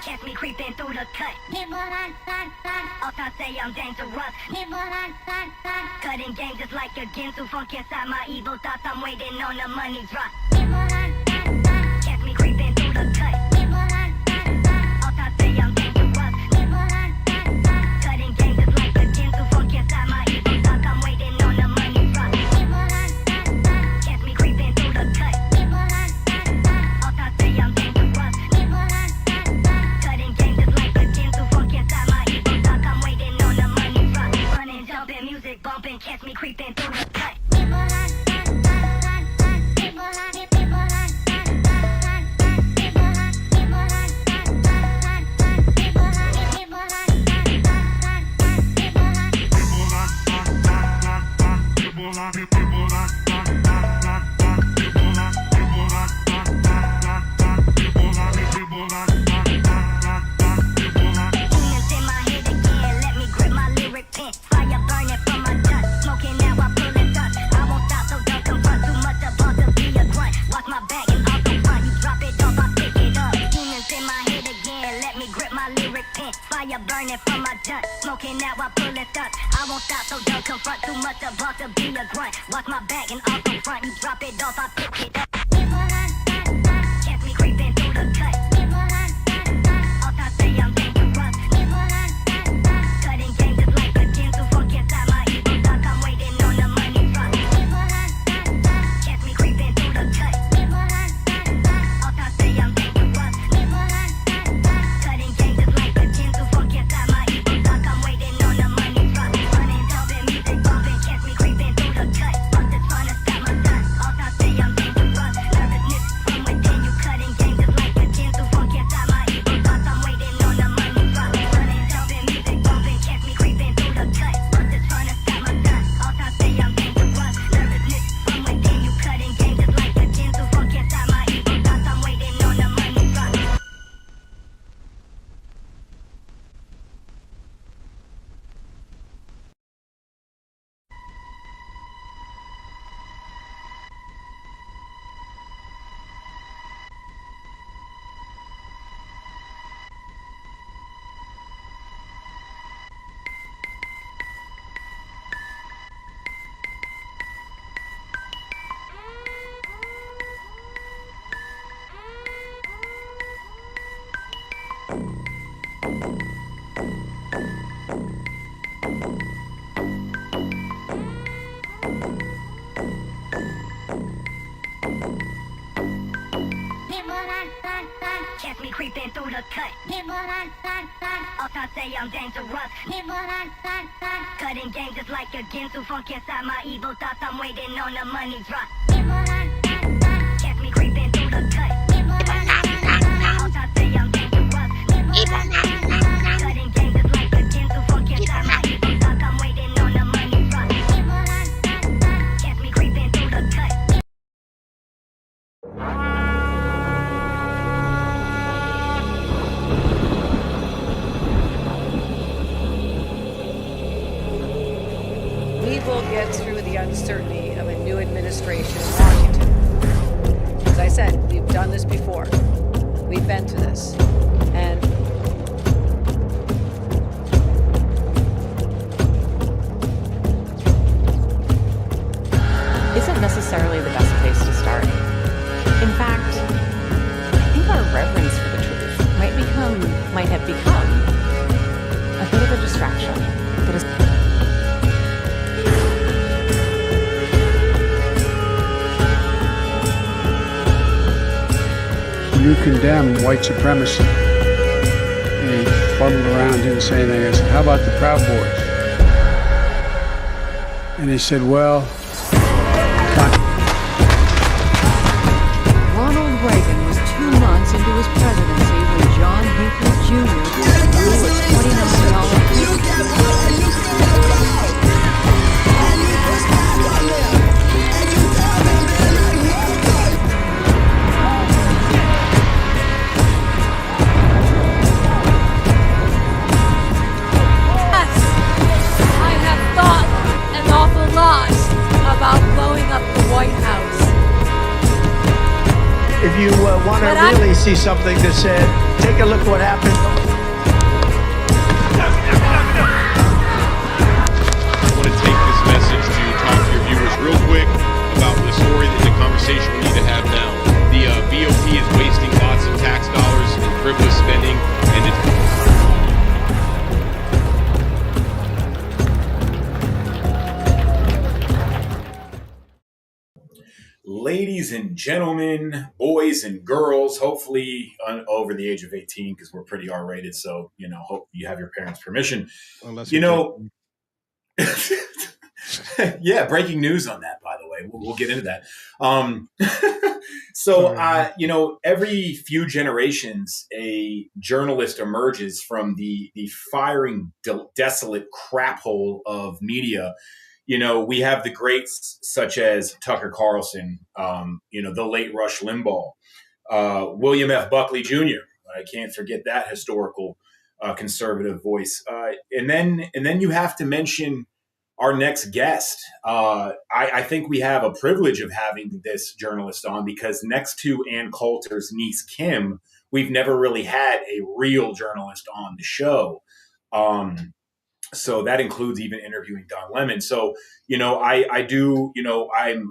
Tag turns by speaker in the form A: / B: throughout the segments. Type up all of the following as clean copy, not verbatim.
A: Catch me creeping through the cut. All time say I'm dangerous. Cutting game just like a Ginsu. Funk inside my evil thoughts. I'm waiting on the money drop. Catch me creeping through the cut. All time say I'm dangerous. Cutting game just like a Ginsu. Funk inside my evil thoughts. I'm waiting on the money drop. Catch me creeping through the cut. All time say I'm dangerous. Cutting game just like a Ginsu. Funk inside my evil thoughts. I'm waiting on the money drop. Running, jumping, music bumping. Catch me creeping through the cut. Fire burning from my dust. Smoking now I pull it up. I won't stop, so don't confront. Too much about to be a grunt. Watch my back and off the front. You drop it off, I pick it up. Catch me creeping through the cut. All time say I'm dangerous. Cutting game just like a Ginsu. Funk inside my evil thoughts. I'm waiting on the money drop. Catch me creeping through the cut. All time say I'm dangerous. Cutting game just like a Ginsu. Funk inside my evil thoughts. I'm waiting on the money drop. Running, jumping, music bumping. Catch me creeping through the cut. Busted trying to stop my son. All time say I'm dangerous. Nervousness from within you. Cutting game just like a Ginsu. Funk inside my evil thoughts. I'm waiting on the money drop. Running, jumping, music bumping. Catch me creeping through the cut. Busted trying to stop my son. All time say I'm dangerous. Nervousness from within you. Cutting game just like a Ginsu. Funk inside my evil thoughts. I'm waiting on the money drop. Catch me creeping through the cut. All time say I'm dangerous. Cutting game just like a Ginsu. Funk inside my evil thoughts. I'm waiting on the money drop. Catch me creeping through the cut. All time say I'm dangerous. Cutting game just like a Ginsu. Funk inside my evil thoughts. I'm waiting on the money drop. Catch me creeping through the cut.
B: We will get through the uncertainty of a new administration in Washington. As I said, we've done this before. We've been through this. And
C: isn't necessarily the best place to start. In fact, I think our reverence for the truth might have become a bit of a distraction that is
D: you condemn white supremacy. And he fuddled around, didn't say anything. I said, how about the Proud Boys? And he said, well,
B: Ronald Reagan was 2 months into his presidency when John Hinckley Jr. blew a $20 million
E: White House.
F: If you want to
E: But I-
F: really see something that's said, take a look what happened.
G: I want to take this message to talk to your viewers real quick about the story, the conversation we need to have now. The BOP is wasting lots of tax dollars in frivolous spending, and it's...
H: Ladies and gentlemen, boys and girls, hopefully over the age of 18, because we're pretty R-rated, so, hope you have your parents' permission.
I: Unless
H: Yeah, breaking news on that, by the way. We'll get into that. Every few generations, a journalist emerges from the firing, desolate crap hole of media. We have the greats such as Tucker Carlson, the late Rush Limbaugh, William F. Buckley Jr. I can't forget that historical conservative voice. And then you have to mention our next guest. I think we have a privilege of having this journalist on because next to Ann Coulter's niece, Kim, we've never really had a real journalist on the show. So that includes even interviewing Don Lemon. So, I'm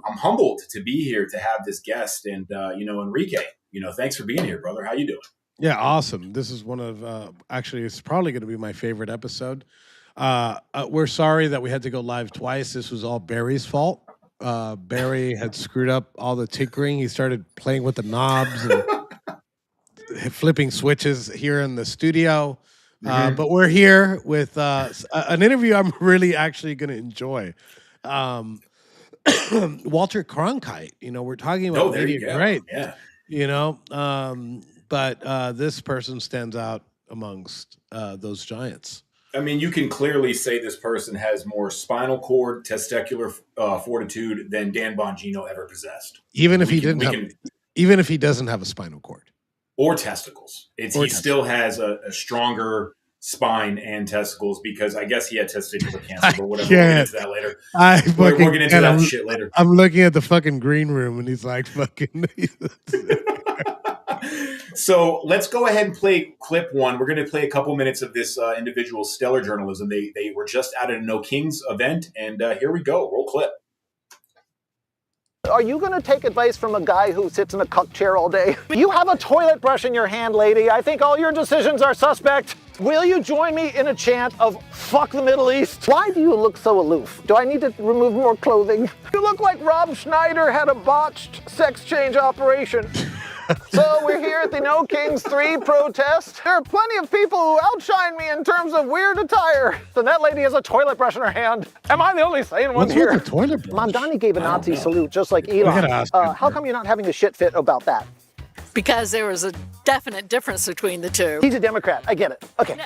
H: humbled to be here to have this guest. And, Enrique, thanks for being here, brother. How you doing?
I: Yeah, awesome. This is one of, actually, it's probably going to be my favorite episode. We're sorry that we had to go live twice. This was all Barry's fault. Barry had screwed up all the tinkering. He started playing with the knobs and flipping switches here in the studio. But we're here with an interview I'm really actually going to enjoy. Walter Cronkite, we're talking about media, right?
H: Yeah.
I: But this person stands out amongst those giants.
H: I mean, you can clearly say this person has more spinal cord, testicular fortitude than Dan Bongino ever possessed.
I: Even if he doesn't have a spinal cord
H: or testicles, he still has a stronger spine and testicles because I guess he had testicular cancer, but whatever. We'll get into that later. We'll get into that shit later.
I: I'm looking at the fucking green room and he's like fucking.
H: So let's go ahead and play clip one. We're going to play a couple minutes of this individual's stellar journalism. They were just out at a No Kings event, and here we go. Roll clip.
J: Are you going to take advice from a guy who sits in a cuck chair all day? You have a toilet brush in your hand, lady. I think all your decisions are suspect. Will you join me in a chant of fuck the Middle East? Why do you look so aloof? Do I need to remove more clothing? You look like Rob Schneider had a botched sex change operation. So we're here at the No Kings 3 protest. There are plenty of people who outshine me in terms of weird attire. So that lady has a toilet brush in her hand. Am I the only sane one here?
I: What's with the toilet brush?
J: Mondani gave a Nazi salute just like Elon. How come you're not having a shit fit about that?
E: Because there was a definite difference between the two.
J: He's a Democrat. I get it. Okay.
E: No.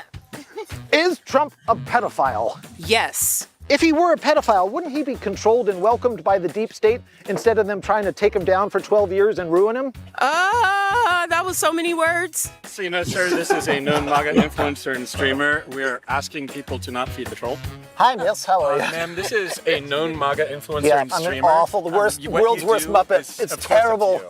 J: Is Trump a pedophile?
E: Yes.
J: If he were a pedophile, wouldn't he be controlled and welcomed by the deep state instead of them trying to take him down for 12 years and ruin him?
E: That was so many words.
K: So, sir, this is a known MAGA influencer and streamer. We're asking people to not feed the troll.
J: Hi, miss. How are you?
K: Ma'am, this is a known MAGA influencer and streamer.
J: I'm awful. The worst, world's worst Muppet. It's terrible.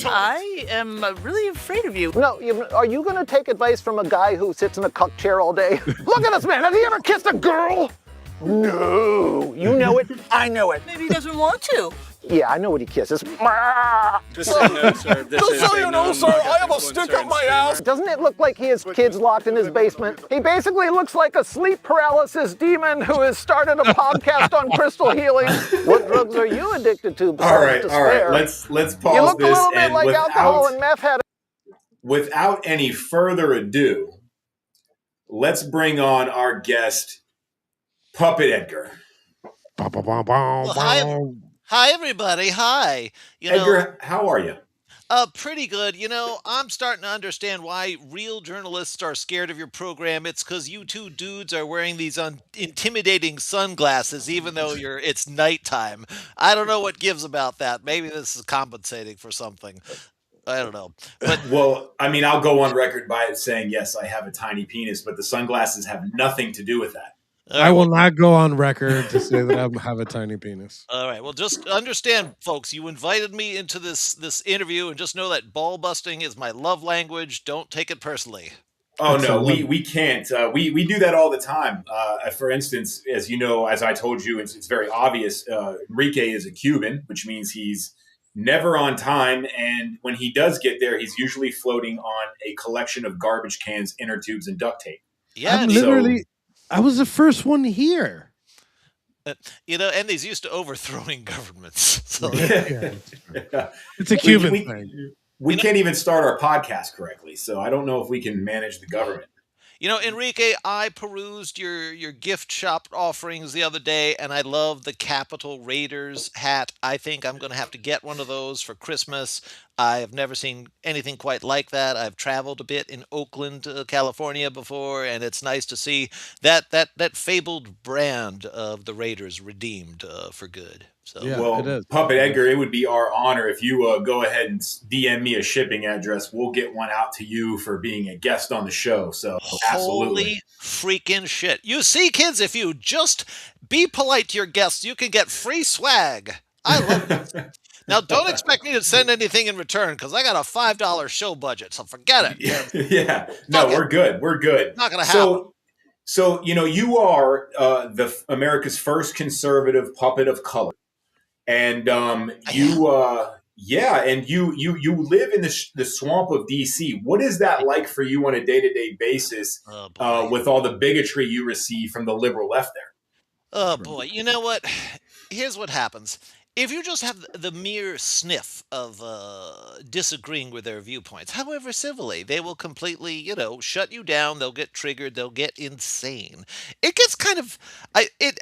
E: I am really afraid of you.
J: No, are you going to take advice from a guy who sits in a cuck chair all day? Look at this man. Has he ever kissed a girl? No. You know it. I know it.
E: Maybe he doesn't want to.
J: Yeah, I know what he kisses.
K: Just so you know, sir,
J: I have a stick up my ass. Doesn't it look like he has kids locked in his basement? He basically looks like a sleep paralysis demon who has started a podcast on crystal healing. What drugs are you addicted to?
H: All right. Let's pause
J: you look
H: this.
J: A little bit like alcohol and meth head.
H: Without any further ado, let's bring on our guest, Puppet Edgar.
L: Hi, everybody. Hi.
H: Edgar, how are you?
L: Pretty good. I'm starting to understand why real journalists are scared of your program. It's because you two dudes are wearing these intimidating sunglasses, even though it's nighttime. I don't know what gives about that. Maybe this is compensating for something. I don't know. But
H: well, I mean, I'll go on record by saying, yes, I have a tiny penis, but the sunglasses have nothing to do with that.
I: I will not go on record to say that I have a tiny penis.
L: All right. Well, just understand, folks. You invited me into this interview, and just know that ball busting is my love language. Don't take it personally.
H: Oh no,
I: Excellent.
H: we can't. We do that all the time. For instance, as you know, as I told you, it's very obvious. Enrique is a Cuban, which means he's never on time, and when he does get there, he's usually floating on a collection of garbage cans, inner tubes, and duct tape.
L: Yeah,
I: I'm literally. I was the first one here.
L: and he's used to overthrowing governments. So.
I: It's a Cuban thing.
H: We can't even start our podcast correctly, so I don't know if we can manage the government.
L: Enrique, I perused your gift shop offerings the other day, and I love the Capitol Raiders hat. I think I'm going to have to get one of those for Christmas. I have never seen anything quite like that. I've traveled a bit in Oakland, California before, and it's nice to see that fabled brand of the Raiders redeemed for good. So.
I: Yeah,
H: well,
I: it is.
H: Puppet Edgar, it would be our honor if you go ahead and DM me a shipping address. We'll get one out to you for being a guest on the show. So, absolutely.
L: Holy freaking shit. You see, kids, if you just be polite to your guests, you can get free swag. I love this. Now, don't expect me to send anything in return because I got a $5 show budget, so forget it.
H: Yeah. No, we're good. We're good.
L: Not going to happen.
H: So, you are America's first conservative puppet of color. And you live in the swamp of DC. What is that like for you on a day-to-day basis with all the bigotry you receive from the liberal left there?
L: Oh boy, you know what? Here's what happens. If you just have the mere sniff of disagreeing with their viewpoints, however civilly, they will completely, shut you down. They'll get triggered. They'll get insane. It gets kind of,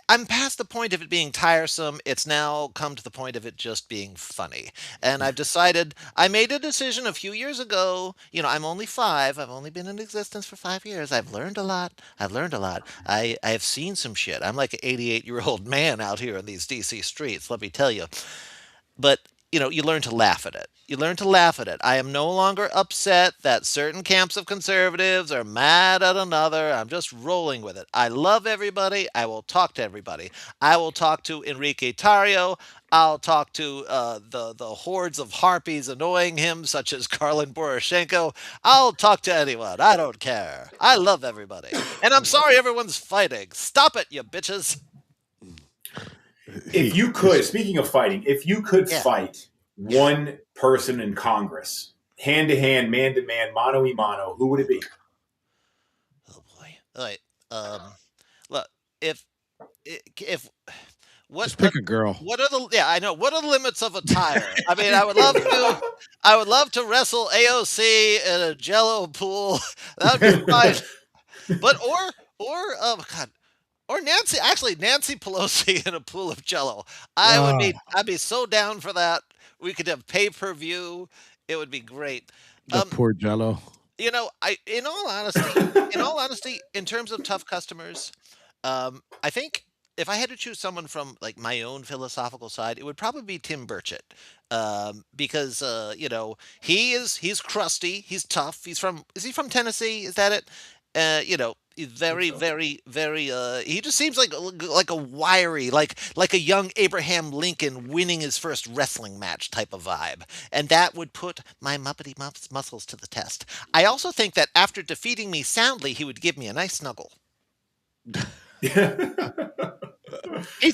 L: I'm past the point of it being tiresome. It's now come to the point of it just being funny. And I made a decision a few years ago. I'm only 5. I've only been in existence for 5 years. I've learned a lot. I have seen some shit. I'm like an 88-year-old man out here in these DC streets, let me tell you. But, you learn to laugh at it. I am no longer upset that certain camps of conservatives are mad at another. I'm just rolling with it. I love everybody. I will talk to everybody. I will talk to Enrique Tarrio. I'll talk to the hordes of harpies annoying him, such as Karlin Poroshenko. I'll talk to anyone. I don't care. I love everybody. And I'm sorry everyone's fighting. Stop it, you bitches.
H: If you could, speaking of fighting, if you could fight one person in Congress, hand to hand, man to man, mano a mano, who would it be?
L: Oh boy! All right. Look,
I: just pick a girl.
L: What are the limits of a tire? I mean, I would love to wrestle AOC in a Jello pool. That would be fine. But oh god. Or Nancy Pelosi in a pool of Jello. I'd be so down for that. We could have pay-per-view. It would be great.
I: The poor Jello.
L: In all honesty, in terms of tough customers, I think if I had to choose someone from like my own philosophical side, it would probably be Tim Burchett. Because he's crusty, he's tough. Is he from Tennessee? Is that it? He's very, very, very. He just seems like a wiry, like a young Abraham Lincoln winning his first wrestling match type of vibe, and that would put my muppety muscles to the test. I also think that after defeating me soundly, he would give me a nice snuggle. He'd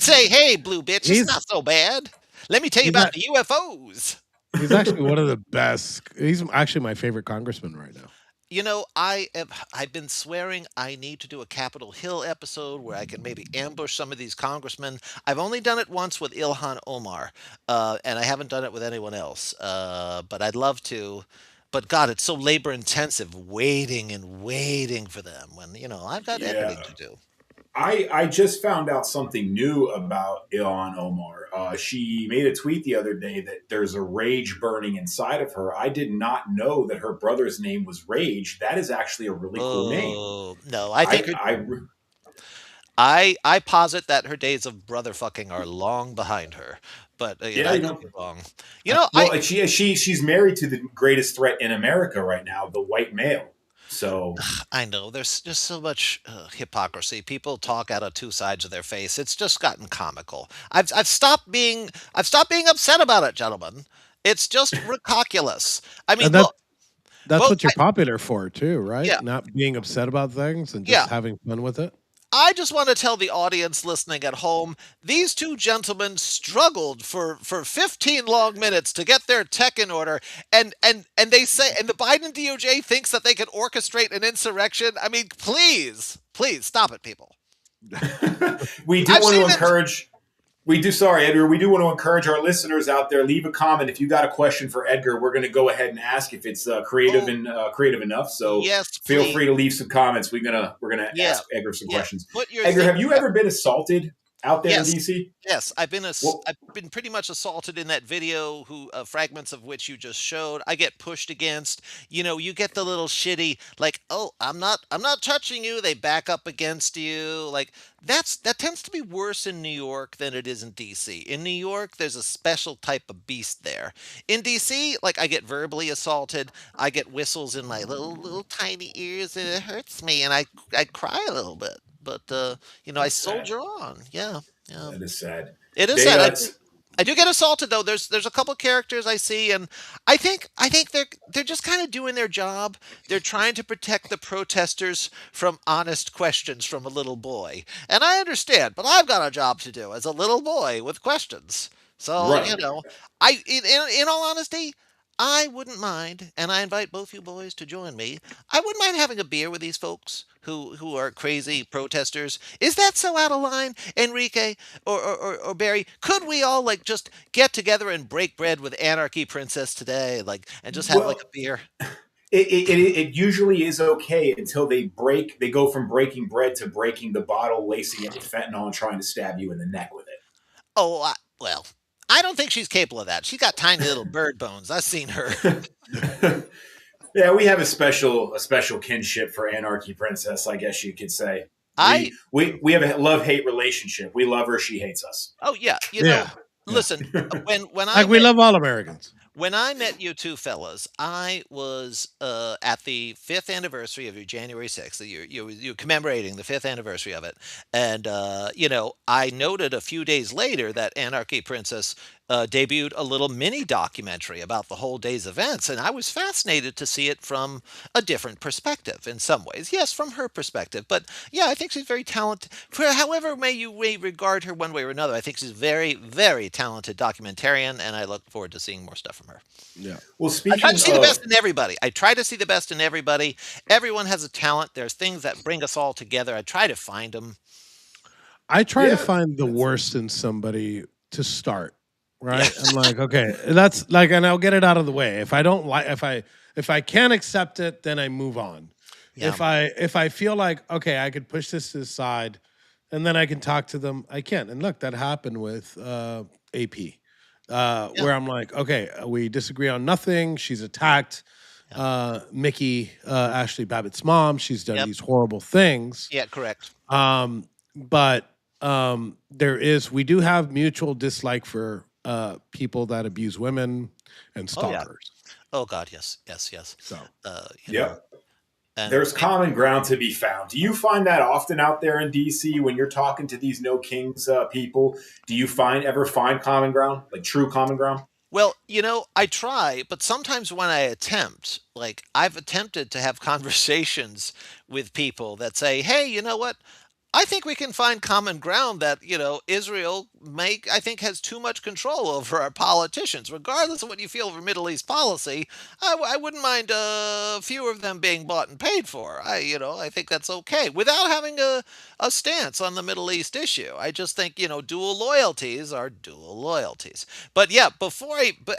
L: say, "Hey, blue bitch, it's not so bad. Let me tell you about the UFOs."
I: He's actually one of the best. He's actually my favorite congressman right now.
L: I've been swearing I need to do a Capitol Hill episode where I can maybe ambush some of these congressmen. I've only done it once with Ilhan Omar, and I haven't done it with anyone else. But I'd love to. But God, it's so labor intensive waiting for them when, I've got editing to do.
H: I just found out something new about Ilhan Omar. She made a tweet the other day that there's a rage burning inside of her. I did not know that her brother's name was Rage. That is actually a really cool name.
L: No, I think I posit that her days of brother fucking are long behind her. But I could be wrong.
H: She's married to the greatest threat in America right now, the white male. So
L: I know there's just so much hypocrisy. People talk out of two sides of their face. It's just gotten comical. I've stopped being upset about it, gentlemen. It's just ridiculous. I mean,
I: And that
L: look,
I: that's
L: both
I: what you're popular for too, right?
L: yeah,
I: Not being upset about things and
L: yeah.
I: just having fun with it.
L: I just want to tell the audience listening at home, these two gentlemen struggled for 15 long minutes to get their tech in order, and they say, and the Biden DOJ thinks that they can orchestrate an insurrection. I mean, please stop it, people.
H: we do
L: I've
H: want to
L: seen it.
H: encourage. We do, sorry, Edgar. We do want to encourage our listeners out there. Leave a comment if you got a question for Edgar. We're going to go ahead and ask if it's creative enough. So
L: Yes,
H: feel
L: please.
H: free to leave some comments. We're gonna
L: Yeah,
H: ask Edgar some
L: yeah.
H: questions.
L: Put your
H: Edgar, have
L: thing-
H: you ever been assaulted out there
L: Yes.
H: in DC?
L: Yes, I've been
H: Well-
L: I've been pretty much assaulted in that video. Fragments of which you just showed. I get pushed against. You know, you get the little shitty like, oh, I'm not touching you. They back up against you. Like that tends to be worse in New York than it is in DC. In New York, there's a special type of beast there. In DC, like I get verbally assaulted. I get whistles in my little tiny ears, and it hurts me, and I cry a little bit. But you know, I soldier on. Yeah.
H: That is sad.
L: It is
H: They,
L: sad. I do get assaulted though. There's a couple characters I see, and I think they're just kind of doing their job. They're trying to protect the protesters from honest questions from a little boy, and I understand. But I've got a job to do as a little boy with questions. So
H: Right.
L: you know, in all honesty, I wouldn't mind, and I invite both you boys to join me. I wouldn't mind having a beer with these folks who are crazy protesters. Is that so out of line, Enrique or Barry? Could we all like just get together and break bread with Anarchy Princess today, like, and just have
H: Well,
L: like a beer?
H: It usually is okay until they go from breaking bread to breaking the bottle, lacing it with fentanyl, and trying to stab you in the neck with it.
L: Oh, well, I don't think she's capable of that. She's got tiny little bird bones. I've seen her.
H: Yeah, we have a special kinship for Anarchy Princess, I guess you could say. We have a love-hate relationship. We love her, she hates us.
L: Oh yeah, you know.
I: Yeah.
L: Listen, when I
I: Like we
L: met-
I: love all Americans.
L: When I met you two fellas, I was at the 5th anniversary of your January 6th. You're commemorating the 5th anniversary of it. And, you know, I noted a few days later that Anarchy Princess debuted a little mini documentary about the whole day's events. And I was fascinated to see it from a different perspective in some ways. Yes, from her perspective. But yeah, I think she's very talented. For however you may regard her one way or another, I think she's very, very talented documentarian. And I look forward to seeing more stuff from her.
I: Yeah.
H: Well,
L: I
H: speaking
L: try to see the
H: of
L: best in everybody. I try to see the best in everybody. Everyone has a talent. There's things that bring us all together. I try to find them.
I: I try
H: Yeah,
I: to find the worst in somebody to start. Right? I'm like, okay, that's like, and I'll get it out of the way. If I don't like, if I can't accept it, then I move on.
L: Yeah.
I: If I feel like, okay, I could push this to the side, and then I can talk to them, I can. And look, that happened with AP, where I'm like, okay, we disagree on nothing. She's attacked Mickey, Ashley Babbitt's mom. She's done
L: Yep.
I: these horrible things.
L: Yeah, correct.
I: But we do have mutual dislike for people that abuse women and
L: Oh, yeah.
I: stalkers.
L: Oh God, yes.
I: So
L: You know, and
H: there's common ground to be found. Do you find that often out there in DC when you're talking to these No Kings people? Do you ever find common ground, like true common ground?
L: well, you know, I try, but sometimes when I attempt, like I've attempted to have conversations with people that say, "Hey, you know what? I think we can find common ground that, you know, Israel I think has too much control over our politicians, regardless of what you feel over Middle East policy. I wouldn't mind fewer of them being bought and paid for. I think that's okay without having a stance on the Middle East issue. I just think, you know, dual loyalties are dual loyalties. But yeah, but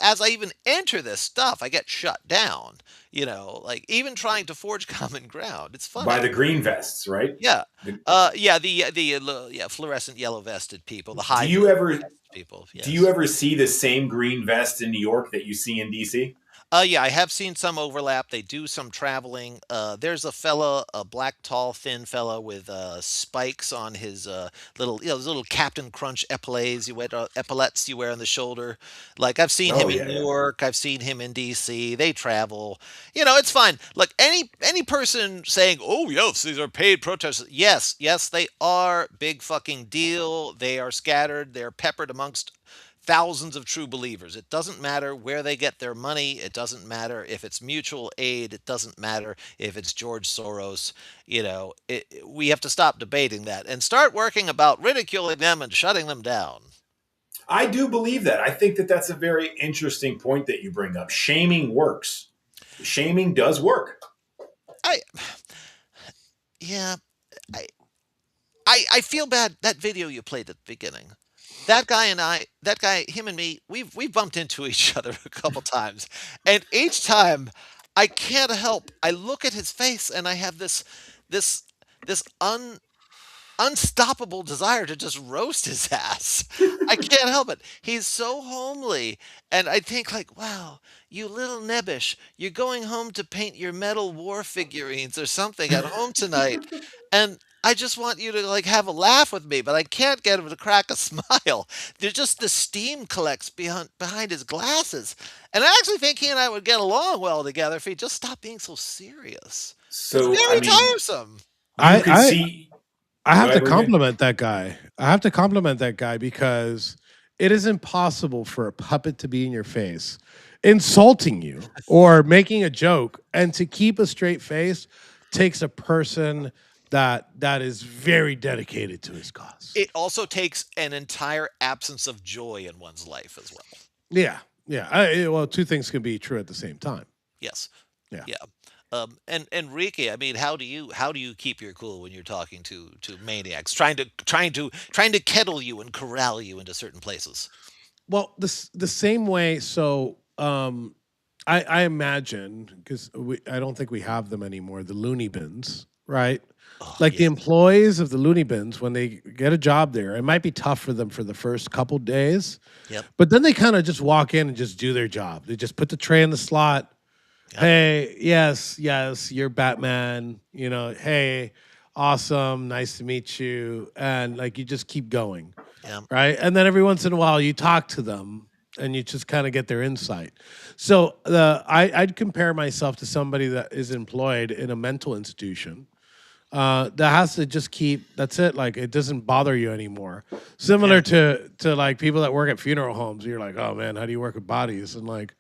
L: as I even enter this stuff, I get shut down. You know, like even trying to forge common ground. It's funny.
H: By the green vests, right?
L: Yeah.
H: The-
L: The fluorescent yellow vested people, the high
H: do you ever
L: people.
H: do you ever see the same green vest in New York that you see in DC?
L: Yeah, I have seen some overlap. They do some traveling. There's a fella, a black, tall, thin fella with spikes on his those little Captain Crunch epaulettes you wear on the shoulder. Like I've seen him in New York. I've seen him in D.C. They travel. It's fine. Look, any person saying, "Oh yes, these are paid protesters," yes, they are. Big fucking deal. They are scattered. They're peppered amongst thousands of true believers. It doesn't matter where they get their money. It doesn't matter if it's mutual aid. It doesn't matter if it's George Soros. We have to stop debating that and start working about ridiculing them and shutting them down.
H: I do believe that. I think that that's a very interesting point that you bring up. Shaming works. Shaming does work.
L: I feel bad. That video you played at the beginning. That guy, him and me, we've bumped into each other a couple times, and each time I can't help. I look at his face, and I have this unstoppable desire to just roast his ass. I can't help it. He's so homely, and I think like, wow, you little nebbish, you're going home to paint your metal war figurines or something at home tonight, and I just want you to like have a laugh with me, but I can't get him to crack a smile. There's just the steam collects behind his glasses. And I actually think he and I would get along well together if he just stopped being so serious.
H: So
L: it's very tiresome.
I: I have to compliment that guy. I have to compliment that guy because it is impossible for a puppet to be in your face, insulting you or making a joke, and to keep a straight face takes a person that is very dedicated to his cause.
L: It also takes an entire absence of joy in one's life as well.
I: Yeah. Well, two things can be true at the same time.
L: Yes.
I: Yeah.
L: And Enrique, I mean, how do you keep your cool when you're talking to maniacs, trying to kettle you and corral you into certain places?
I: Well, the same way. So I imagine, because I don't think we have them anymore, the loony bins, right? The employees of the loony bins, when they get a job there, it might be tough for them for the first couple days.
L: Yep.
I: But then they kind of just walk in and just do their job. They just put the tray in the slot. Yep. Hey, yes, you're Batman. Hey, awesome, nice to meet you. And like you just keep going.
L: Yeah.
I: Right? And then every once in a while you talk to them and you just kind of get their insight. So I'd compare myself to somebody that is employed in a mental institution. That has to just keep, that's it. Like, it doesn't bother you anymore. Similar to like people that work at funeral homes. You're like, oh man, how do you work with bodies? And like,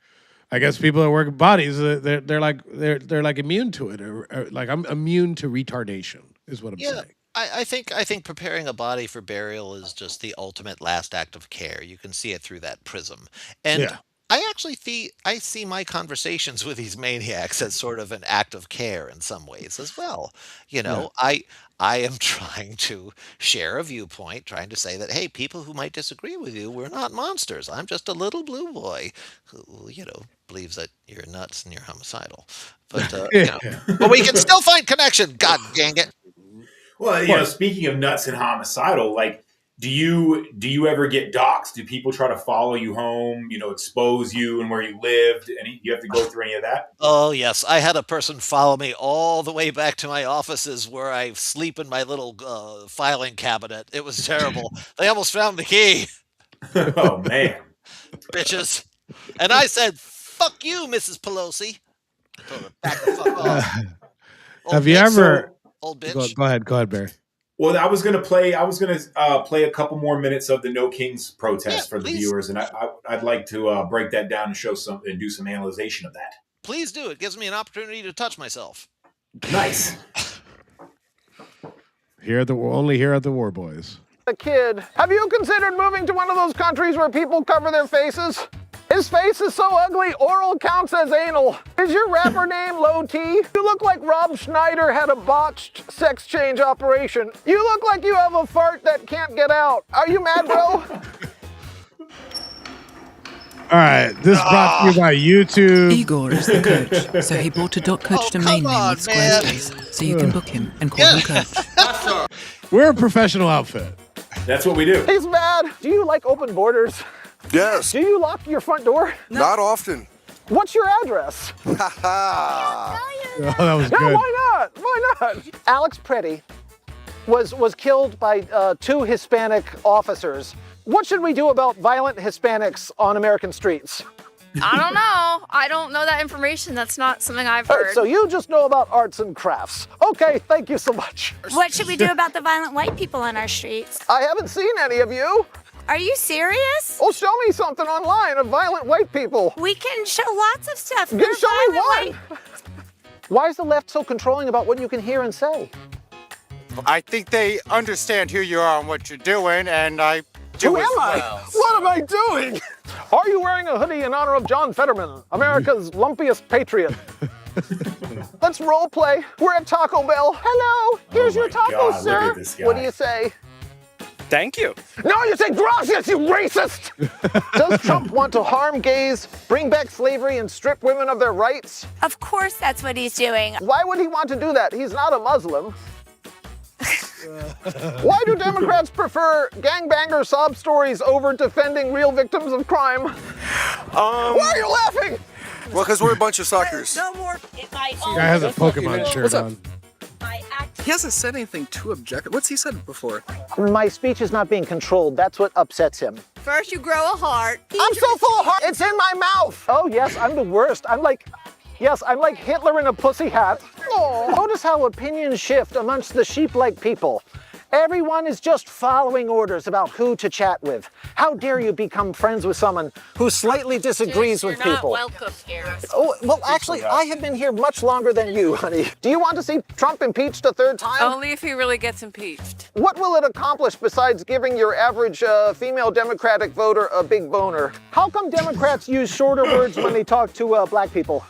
I: I guess people that work with bodies, they're like immune to it, or like I'm immune to retardation is what I'm saying.
L: I think preparing a body for burial is just the ultimate last act of care. You can see it through that prism. And I actually see my conversations with these maniacs as sort of an act of care in some ways as well. I am trying to share a viewpoint, trying to say that, hey, people who might disagree with you, we're not monsters. I'm just a little blue boy who, believes that you're nuts and you're homicidal. But, but we can still find connection. God dang it.
H: Well, speaking of nuts and homicidal, like, do you ever get doxxed? Do people try to follow you home, expose you and where you lived? And you have to go through any of that?
L: Oh, yes. I had a person follow me all the way back to my offices where I sleep in my little filing cabinet. It was terrible. They almost found the key.
H: Oh, man.
L: Bitches. And I said, fuck you, Mrs. Pelosi. I told her, back the fuck off.
I: Have you ever...
L: Old bitch.
I: Go ahead, Barry.
H: Well, I was gonna play a couple more minutes of the No Kings protest for the viewers, and I'd like to break that down and show some and do some analyzation of that.
L: Please do. It gives me an opportunity to touch myself.
H: Nice.
I: Only here at the War Boys.
J: A kid, have you considered moving to one of those countries where people cover their faces? His face is so ugly, oral counts as anal. Is your rapper name Low T? You look like Rob Schneider had a botched sex change operation. You look like you have a fart that can't get out. Are you mad, bro?
I: All right, this brought to you by YouTube.
M: Igor is the coach, so he bought a .coach domain name with Squarespace, so you can book him and call him coach.
I: We're a professional outfit.
H: That's what we do.
J: He's mad. Do you like open borders?
N: Yes.
J: Do you lock your front door?
N: Not often.
J: What's your address?
I: Oh, that was
J: No,
I: good.
J: why not? Why not? Alex Pretty was killed by 2 Hispanic officers. What should we do about violent Hispanics on American streets?
N: I don't know. I don't know that information. That's not something I've
J: All right,
N: heard.
J: so you just know about arts and crafts. Okay, thank you so much.
A: What should we do about the violent white people on our streets?
J: I haven't seen any of you.
A: Are you serious?
J: Oh, show me something online of violent white people.
A: We can show lots of stuff.
J: Show
A: They're
J: me
A: violent
J: one. Why is the left so controlling about what you can hear and say?
O: I think they understand who you are and what you're doing, and I do
J: Who
O: as
J: am I?
O: well.
J: What am I doing? Are you wearing a hoodie in honor of John Fetterman, America's lumpiest patriot? Let's role play. We're at Taco Bell. Hello, here's your tacos,
H: God, look
J: sir.
H: at this guy.
J: What do you say?
O: Thank you.
J: No, you say gracias, you racist! Does Trump want to harm gays, bring back slavery, and strip women of their rights?
A: Of course that's what he's doing.
J: Why would he want to do that? He's not a Muslim. Why do Democrats prefer gangbanger sob stories over defending real victims of crime? Why are you laughing?
O: Well, because we're a bunch of suckers.
A: No more.
I: Guy has a Pokemon shirt
K: What's up?
I: on.
K: He hasn't said anything too objective. What's he said before?
J: My speech is not being controlled. That's what upsets him.
N: First you grow a heart.
J: I'm so full of heart. It's in my mouth. Oh, yes, I'm the worst. I'm like Hitler in a pussy hat. Oh. Notice how opinions shift amongst the sheep-like people. Everyone is just following orders about who to chat with. How dare you become friends with someone who slightly disagrees with people?
N: You're not welcome here.
J: Oh, well, actually, I have been here much longer than you, honey. Do you want to see Trump impeached a 3rd time?
N: Only if he really gets impeached.
J: What will it accomplish besides giving your average female Democratic voter a big boner? How come Democrats use shorter words when they talk to black people?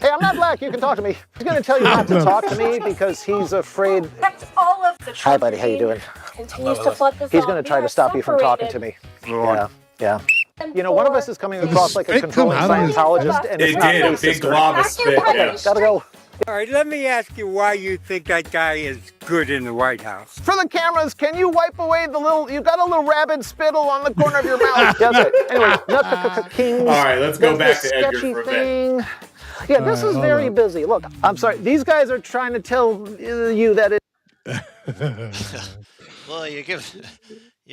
J: Hey, I'm not black. You can talk to me. He's going to tell you not to talk to me because he's afraid.
A: That's all of the
J: Hi, buddy. How you doing?
A: continues to flood this
J: He's going to try to stop you from talking to me. Yeah, yeah. You know, one of us is coming across like a
I: Spit
J: controlling
I: come out of his-
J: Scientologist, and it's
H: It
J: not
H: did, a
J: racist
H: big
J: or
H: glob of
J: anything.
H: spit, yeah.
J: Gotta go.
O: All right, let me ask you why you think that guy is good in the White House.
J: For the cameras, can you wipe away the little, you got a little rabid spittle on the corner of your mouth. That's it. Anyway, not the kings.
H: All right, let's go
J: That's
H: back
J: the
H: to Edgar
J: sketchy
H: for a bit.
J: thing. Yeah, this is very busy. Look, I'm sorry. These guys are trying to tell you that
L: Well, you're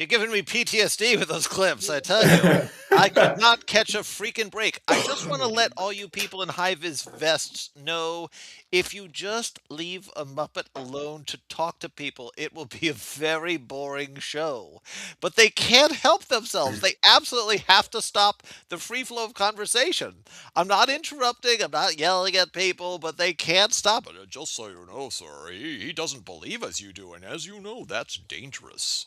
L: giving me PTSD with those clips, I tell you. I could not catch a freaking break. I just want to let all you people in high-vis vests know, if you just leave a Muppet alone to talk to people, it will be a very boring show. But they can't help themselves. They absolutely have to stop the free flow of conversation. I'm not interrupting, I'm not yelling at people, but they can't stop it. Just so you know, sir, he doesn't believe as you do, and as you know, that's dangerous.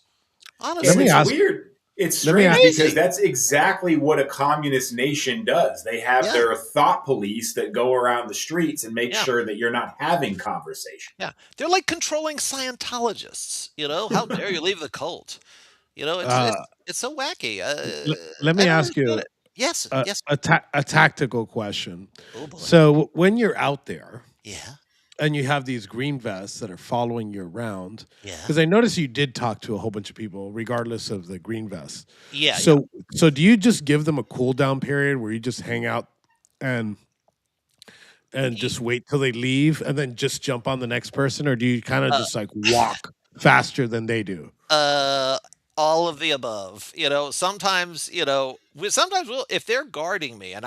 L: Honestly,
H: It's weird. It's
I: Let me
H: strange
I: ask-
H: because that's exactly what a communist nation does. They have
L: Yeah.
H: their thought police that go around the streets and make
L: Yeah.
H: sure that you're not having conversation.
L: Yeah, they're like controlling Scientologists. You know, how dare you leave the cult? You know, it's so wacky.
I: Let me
L: I don't
I: ask you
L: get it. Yes, yes.
I: a tactical question.
L: Oh, boy.
I: So when you're out there,
L: Yeah.
I: and you have these green vests that are following you around,
L: Yeah.
I: because I noticed you did talk to a whole bunch of people, regardless of the green vests.
L: Yeah.
I: So do you just give them a cool down period where you just hang out and just wait till they leave and then just jump on the next person, or do you kind of just like walk faster than they do?
L: All of the above. You know, sometimes, if they're guarding me, and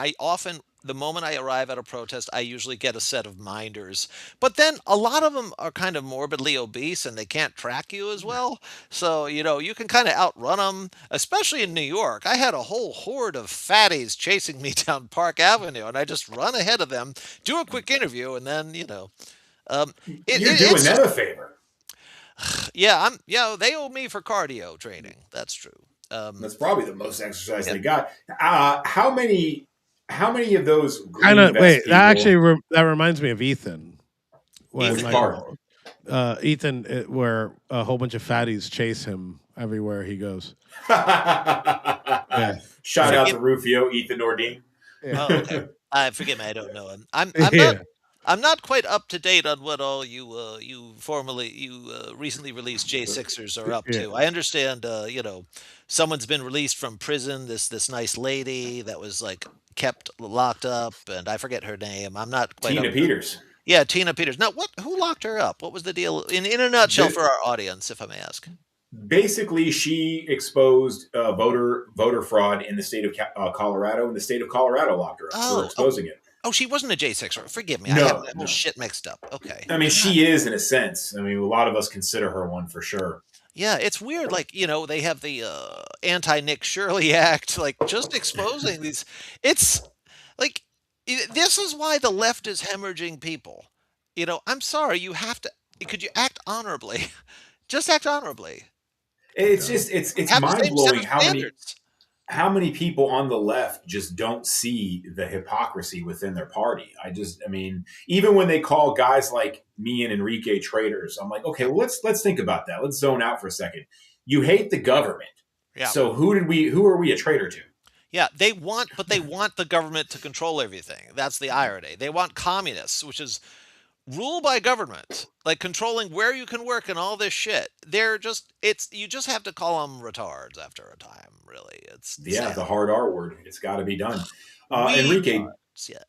L: the moment I arrive at a protest, I usually get a set of minders. But then a lot of them are kind of morbidly obese and they can't track you as well. So, you can kind of outrun them, especially in New York. I had a whole horde of fatties chasing me down Park Avenue, and I just run ahead of them, do a quick interview, and then,
H: You're doing them a favor.
L: Yeah, they owe me for cardio training. That's true.
H: That's probably the most exercise they got. How many of those green
I: Kind of.
H: vest
I: Wait,
H: people-
I: that actually that reminds me of Ethan. When,
H: Ethan
I: like,
H: Hart.
I: Ethan, where a whole bunch of fatties chase him everywhere he goes.
H: Shout out to Rufio, Ethan Nordine.
L: Oh, okay. Forgive me, I don't know him. I'm
I: Yeah.
L: I'm not quite up to date on what all you recently released J6ers are up
I: Yeah.
L: to. I understand, someone's been released from prison. This nice lady that was like kept locked up, and I forget her name. I'm not quite
H: Tina
L: up.
H: Peters.
L: Yeah, Tina Peters. Now, who locked her up? What was the deal in a nutshell for our audience, if I may ask?
H: Basically, she exposed voter fraud in the state of Colorado, and the state of Colorado locked her up for exposing it.
L: Oh, she wasn't a J6er. Forgive me.
H: No,
L: I have that
H: no.
L: whole shit mixed up. Okay.
H: I mean, she is in a sense. I mean, a lot of us consider her one for sure.
L: Yeah, it's weird. Like, they have the anti-Nick Shirley Act, like just exposing these. It's like, this is why the left is hemorrhaging people. I'm sorry. You have to. Could you act honorably? Just act honorably.
H: It's just it's
L: Have the same
H: mind
L: set
H: blowing
L: of
H: how many
L: standards.
H: how many people on the left just don't see the hypocrisy within their party. I mean, even when they call guys like me and Enrique traitors, I'm like, okay, well, let's think about that. Let's zone out for a second. You hate the government.
L: Yeah.
H: So who are we a traitor to?
L: Yeah, they want the government to control everything. That's the irony. They want communists, which is rule by government, like controlling where you can work and all this shit. You just have to call them retards after a time, really. It's sad.
H: The hard R word. It's got to be done.
L: We
H: Enrique,
L: retards, yeah.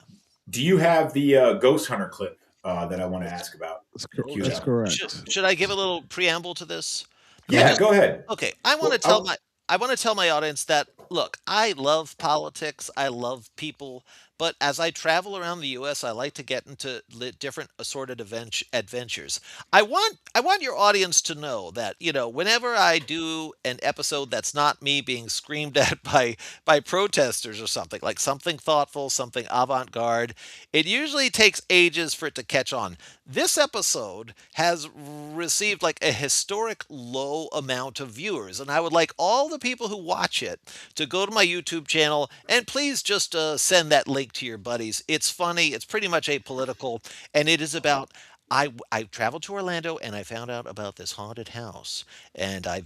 H: do you have the Ghost Hunter clip that I want to ask about?
I: That's correct.
L: Should I give a little preamble to this?
H: Yeah, go ahead.
L: Okay, I want to tell my audience that, look, I love politics, I love people, but as I travel around the U.S., I like to get into different assorted adventures. I want your audience to know that, whenever I do an episode that's not me being screamed at by protesters or something, like something thoughtful, something avant-garde, it usually takes ages for it to catch on. This episode has received like a historic low amount of viewers, and I would like all the people who watch it to go to my YouTube channel and please just send that link to your buddies. It's funny. It's pretty much apolitical, and it is about. I traveled to Orlando and I found out about this haunted house, and I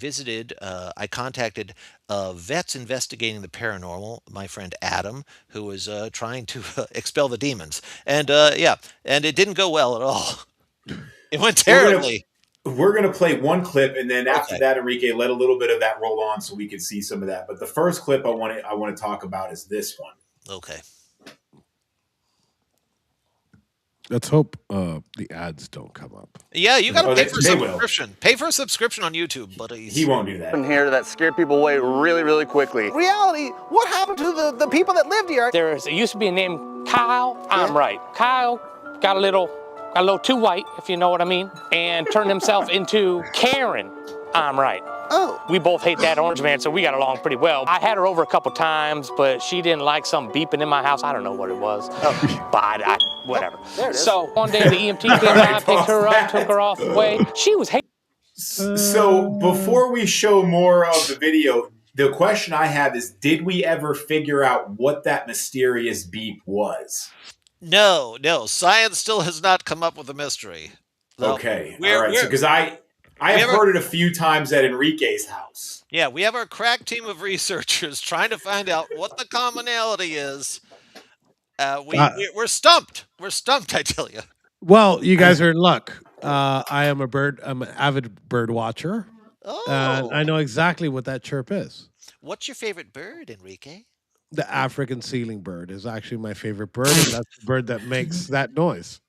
L: contacted vets investigating the paranormal, my friend Adam, who was trying to expel the demons, and and it didn't go well at all. It went terribly.
H: We're gonna play one clip, and then after that, Enrique, let a little bit of that roll on so we can see some of that. But the first clip I want to talk about is this one.
L: Okay.
I: Let's hope the ads don't come up.
L: Yeah, you got to pay for a
H: they will.
L: subscription. Pay for a subscription on YouTube, buddies.
H: He won't do that.
J: In here that scared people away really, really quickly. Reality, what happened to the people that lived here?
P: There used to be a name Kyle. I'm right. Kyle got a little too white, if you know what I mean, and turned himself into Karen. I'm right.
J: Oh.
P: We both hate that orange man, so we got along pretty well. I had her over a couple times, but she didn't like some beeping in my house. I don't know what it was, but whatever.
J: There it is.
P: So one day the EMT came by, picked her up, took her off the way. She was hating.
H: So before we show more of the video, the question I have is, did we ever figure out what that mysterious beep was?
L: No. Science still has not come up with a mystery. No.
H: Okay. All right. Because I have heard it a few times at Enrique's house.
L: Yeah, we have our crack team of researchers trying to find out what the commonality is. We're stumped. We're stumped, I tell you.
I: Well, you guys are in luck. I'm an avid bird watcher.
L: Oh.
I: I know exactly what that chirp is.
L: What's your favorite bird, Enrique?
I: The African ceiling bird is actually my favorite bird, and that's the bird that makes that noise.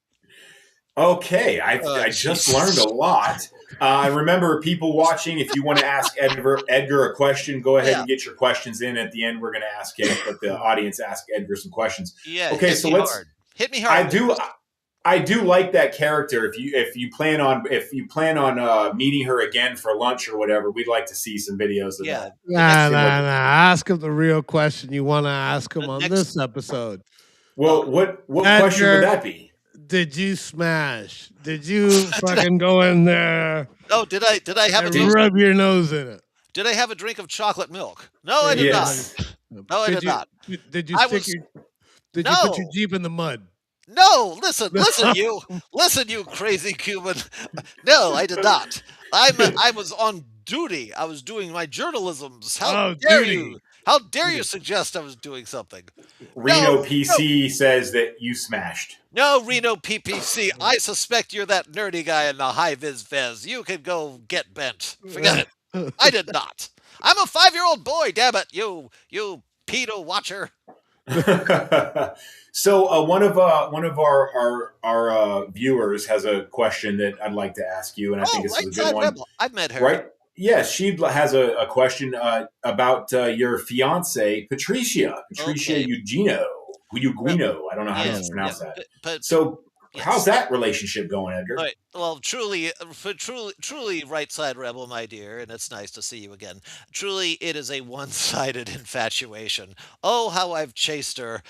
H: Okay, I just learned a lot. I remember people watching, if you want to ask Edgar a question, go ahead and get your questions in. At the end, we're going to ask him, but the audience ask Edgar some questions.
L: Yeah.
H: Okay, so let's
L: hit me hard.
H: I do like that character. If you plan on meeting her again for lunch or whatever, we'd like to see some videos of that.
I: Nah. Ask him the real question you want to ask him on this episode.
H: Well, what question would that be?
I: Did you smash? Did you fucking go in there?
L: Oh, did I have a drink?
I: Rub your nose in it.
L: Did I have a drink of chocolate milk? No, I did not. No, I did not.
I: Did you put your Jeep in the mud?
L: No, listen, you crazy Cuban. No, I did not. I was on duty. I was doing my journalisms. How dare you? How dare you suggest I was doing something?
H: Reno PC says that you smashed.
L: No, Reno PPC. I suspect you're that nerdy guy in the high vis fez. You can go get bent. Forget it. I did not. I'm a 5-year-old boy. Damn it, you pedo watcher.
H: So one of our viewers has a question that I'd like to ask you, and I think this is a good one.
L: Rebel. I've met her.
H: Right? Yes, she has a question about your fiance, Patricia Eugenio. I don't know how to pronounce that.
L: But
H: so, how's that relationship going, Edgar?
L: Right. Well, truly, right side rebel, my dear, and it's nice to see you again. Truly, it is a one-sided infatuation. Oh, how I've chased her,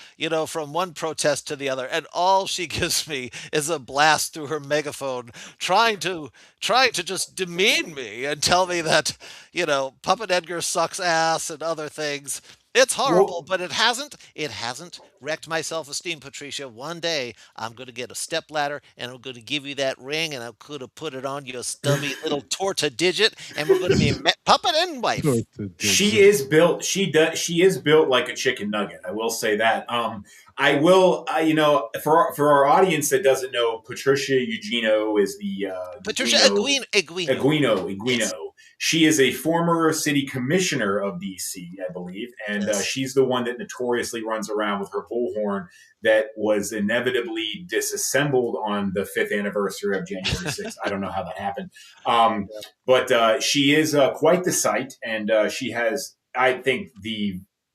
L: from one protest to the other, and all she gives me is a blast through her megaphone, trying to just demean me and tell me that, Puppet Edgar sucks ass and other things. It's horrible, but it hasn't wrecked my self-esteem, Patricia. One day, I'm going to get a stepladder, and I'm going to give you that ring, and I'm going to put it on your stubby little torta digit, and we're going to be puppet and wife.
H: She is built. She is built like a chicken nugget. I will say that. I will. For our audience that doesn't know, Patricia Eugenio is the
L: Patricia Eguino.
H: Yes. She is a former city commissioner of DC, I believe, and she's the one that notoriously runs around with her bullhorn that was inevitably disassembled on the 5th anniversary of January 6th. I don't know how that happened. But she is quite the sight, and she has, I think,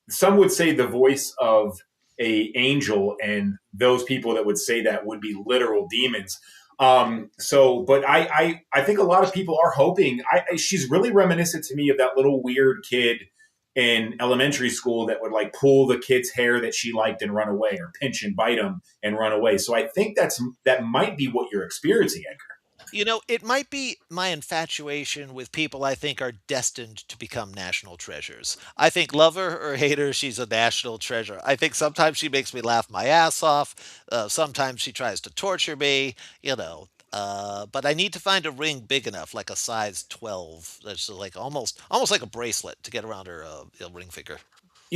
H: some would say the voice of a angel, and those people that would say that would be literal demons. But I think a lot of people are hoping. She's really reminiscent to me of that little weird kid in elementary school that would like pull the kid's hair that she liked and run away, or pinch and bite him and run away. So I think that might be what you're experiencing, Edgar.
L: It might be my infatuation with people I think are destined to become national treasures. I think, love her or hate her, she's a national treasure. I think sometimes she makes me laugh my ass off. Sometimes she tries to torture me, but I need to find a ring big enough, like a size 12. That's like almost like a bracelet to get around her ring finger.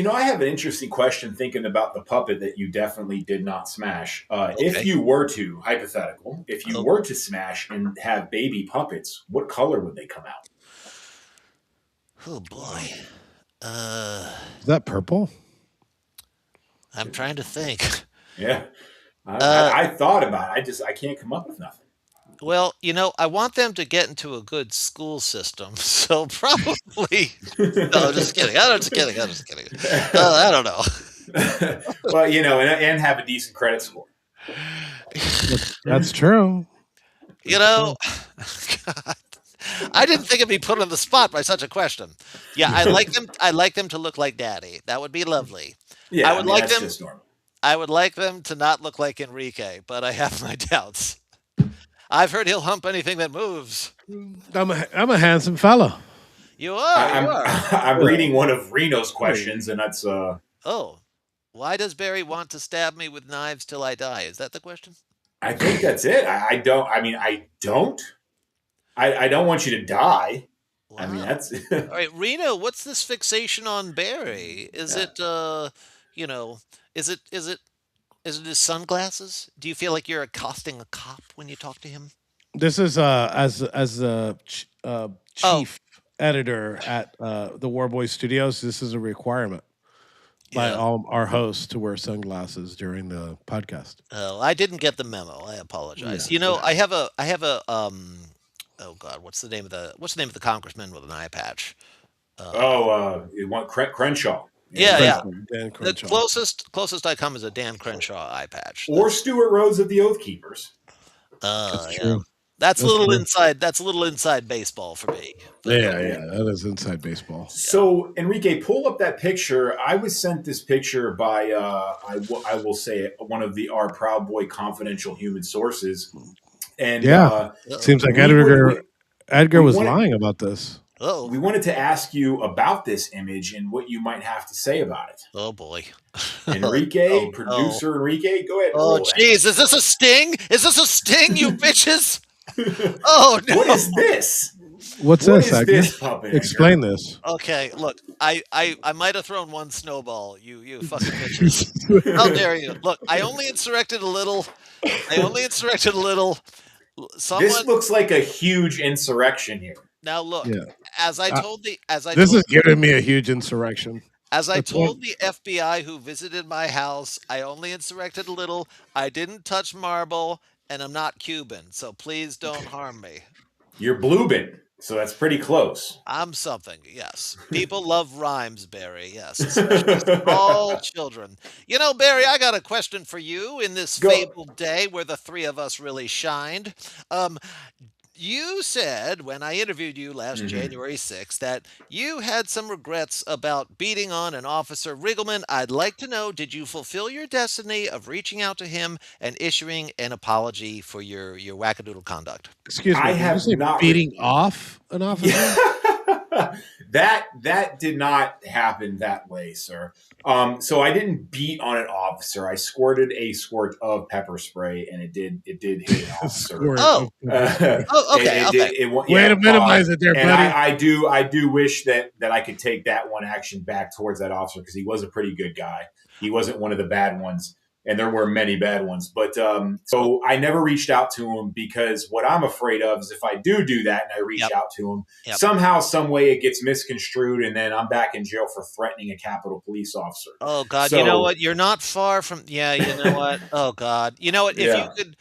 H: I have an interesting question thinking about the puppet that you definitely did not smash. If you were to, hypothetical, were to smash and have baby puppets, what color would they come out?
L: Oh, boy.
I: Is that purple?
L: I'm trying to think.
H: Yeah. I thought about it. I can't come up with nothing.
L: Well, I want them to get into a good school system, so probably. No, just kidding. I'm just kidding. I don't know.
H: Well, and have a decent credit score.
I: That's true.
L: God, I didn't think it'd be put on the spot by such a question. Yeah, I like them to look like Daddy. That would be lovely.
H: Yeah,
L: I would like them.
H: Just normal.
L: I would like them to not look like Enrique, but I have my doubts. I've heard he'll hump anything that moves.
I: I'm a handsome fella.
L: You are.
H: I'm reading one of Reno's questions, and that's.
L: Oh, why does Barry want to stab me with knives till I die? Is that the question?
H: I think that's it. I don't want you to die.
L: Wow.
H: I mean, that's.
L: All right, Reno. What's this fixation on Barry? Is it Is it his sunglasses? Do you feel like you're accosting a cop when you talk to him?
I: This is as the chief editor at the Warboy Studios. This is a requirement by all our hosts to wear sunglasses during the podcast.
L: Oh, I didn't get the memo. I apologize. I have a oh God, what's the name of the congressman with an eye patch?
H: You want Crenshaw?
L: Yeah.
I: Dan
L: The
I: Crenshaw.
L: closest I come is a Dan Crenshaw eye patch.
H: Or Stuart Rhodes of the Oath Keepers.
I: That's true.
L: That's a little
I: true.
L: inside. That's a little inside baseball for me.
I: Yeah, that is inside baseball.
H: So Enrique, pull up that picture. I was sent this picture by I will say it, one of our Proud Boy confidential human sources. And
I: seems like Edgar was lying about this.
L: Oh,
H: we wanted to ask you about this image and what you might have to say about it.
L: Oh boy,
H: Enrique, producer Enrique, go ahead.
L: Oh jeez, is this a sting? Is this a sting, you bitches? Oh no!
H: What is this?
I: What's
H: What
I: this?
H: is
I: Agnes?
H: this, Puppet
I: Explain this.
L: Okay, look, I might have thrown one snowball, you fucking bitches. How dare you? Look, I only insurrected a little. Someone
H: This looks like a huge insurrection here.
L: now look,
I: Yeah.
L: as I told the
I: This is giving me a huge insurrection.
L: As I
I: That's one-
L: told the FBI who visited my house, I only insurrected a little. I didn't touch marble, and I'm not Cuban, so please don't harm me.
H: You're Bluebin, so that's pretty close.
L: I'm something, yes. People love rhymes, Barry, yes. Especially all children. You know, Barry, I got a question for you in this fabled day where the three of us really shined. You said when I interviewed you last January 6th that you had some regrets about beating on an officer. Riggleman, I'd like to know, did you fulfill your destiny of reaching out to him and issuing an apology for your wackadoodle conduct?
I: Excuse me.
H: I
I: did you
H: have
I: say
H: not
I: beating off an officer.
H: That did not happen that way, sir. So I didn't beat on an officer. I squirted a squirt of pepper spray, and it did hit an officer.
I: Squirt
L: Oh.
I: of-
L: Okay.
I: Way to minimize it there,
H: and
I: buddy.
H: I do wish that I could take that one action back towards that officer because he was a pretty good guy. He wasn't one of the bad ones. And there were many bad ones. But so I never reached out to him because what I'm afraid of is if I do that and I reach out to him, somehow, some way it gets misconstrued and then I'm back in jail for threatening a Capitol Police officer.
L: Oh, God.
H: So-
L: you know what? You're not far from... Yeah, you know what? Oh, God. You know what? If you could...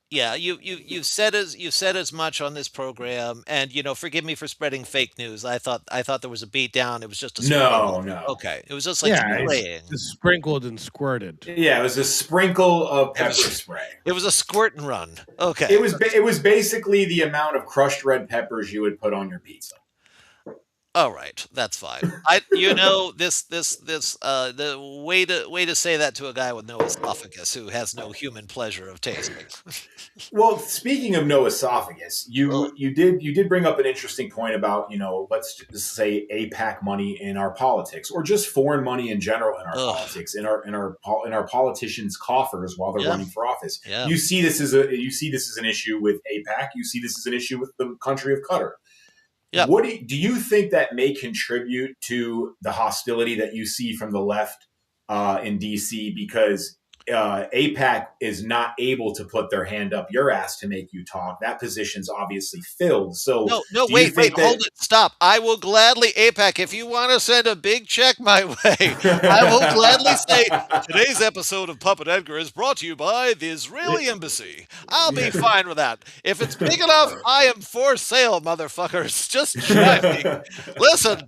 L: Yeah, you've said as much on this program, and forgive me for spreading fake news. I thought there was a beat down. It was just a
H: No.
L: Okay, it was just like
I: Yeah,
L: spraying.
I: it's sprinkled and squirted.
H: Yeah, it was a sprinkle of pepper spray.
L: It was a squirt and run. Okay,
H: It was basically the amount of crushed red peppers you would put on your pizza.
L: All right, that's fine. The way to say that to a guy with no esophagus who has no human pleasure of tasting.
H: Well, speaking of no esophagus, you did bring up an interesting point about let's just say AIPAC money in our politics, or just foreign money in general in our politics, in our politicians' coffers while they're running for office.
L: Yeah.
H: You see this as an issue with AIPAC. You see this as an issue with the country of Qatar.
L: Yeah.
H: What do you think that may contribute to the hostility that you see from the left in DC? Because AIPAC is not able to put their hand up your ass to make you talk. That position's obviously filled. So
L: No, wait, hold it, stop. I will gladly, AIPAC, if you want to send a big check my way, I will gladly say, today's episode of Puppet Edgar is brought to you by the Israeli Embassy. I'll be fine with that. If it's big enough, I am for sale, motherfuckers. Just try me. Listen,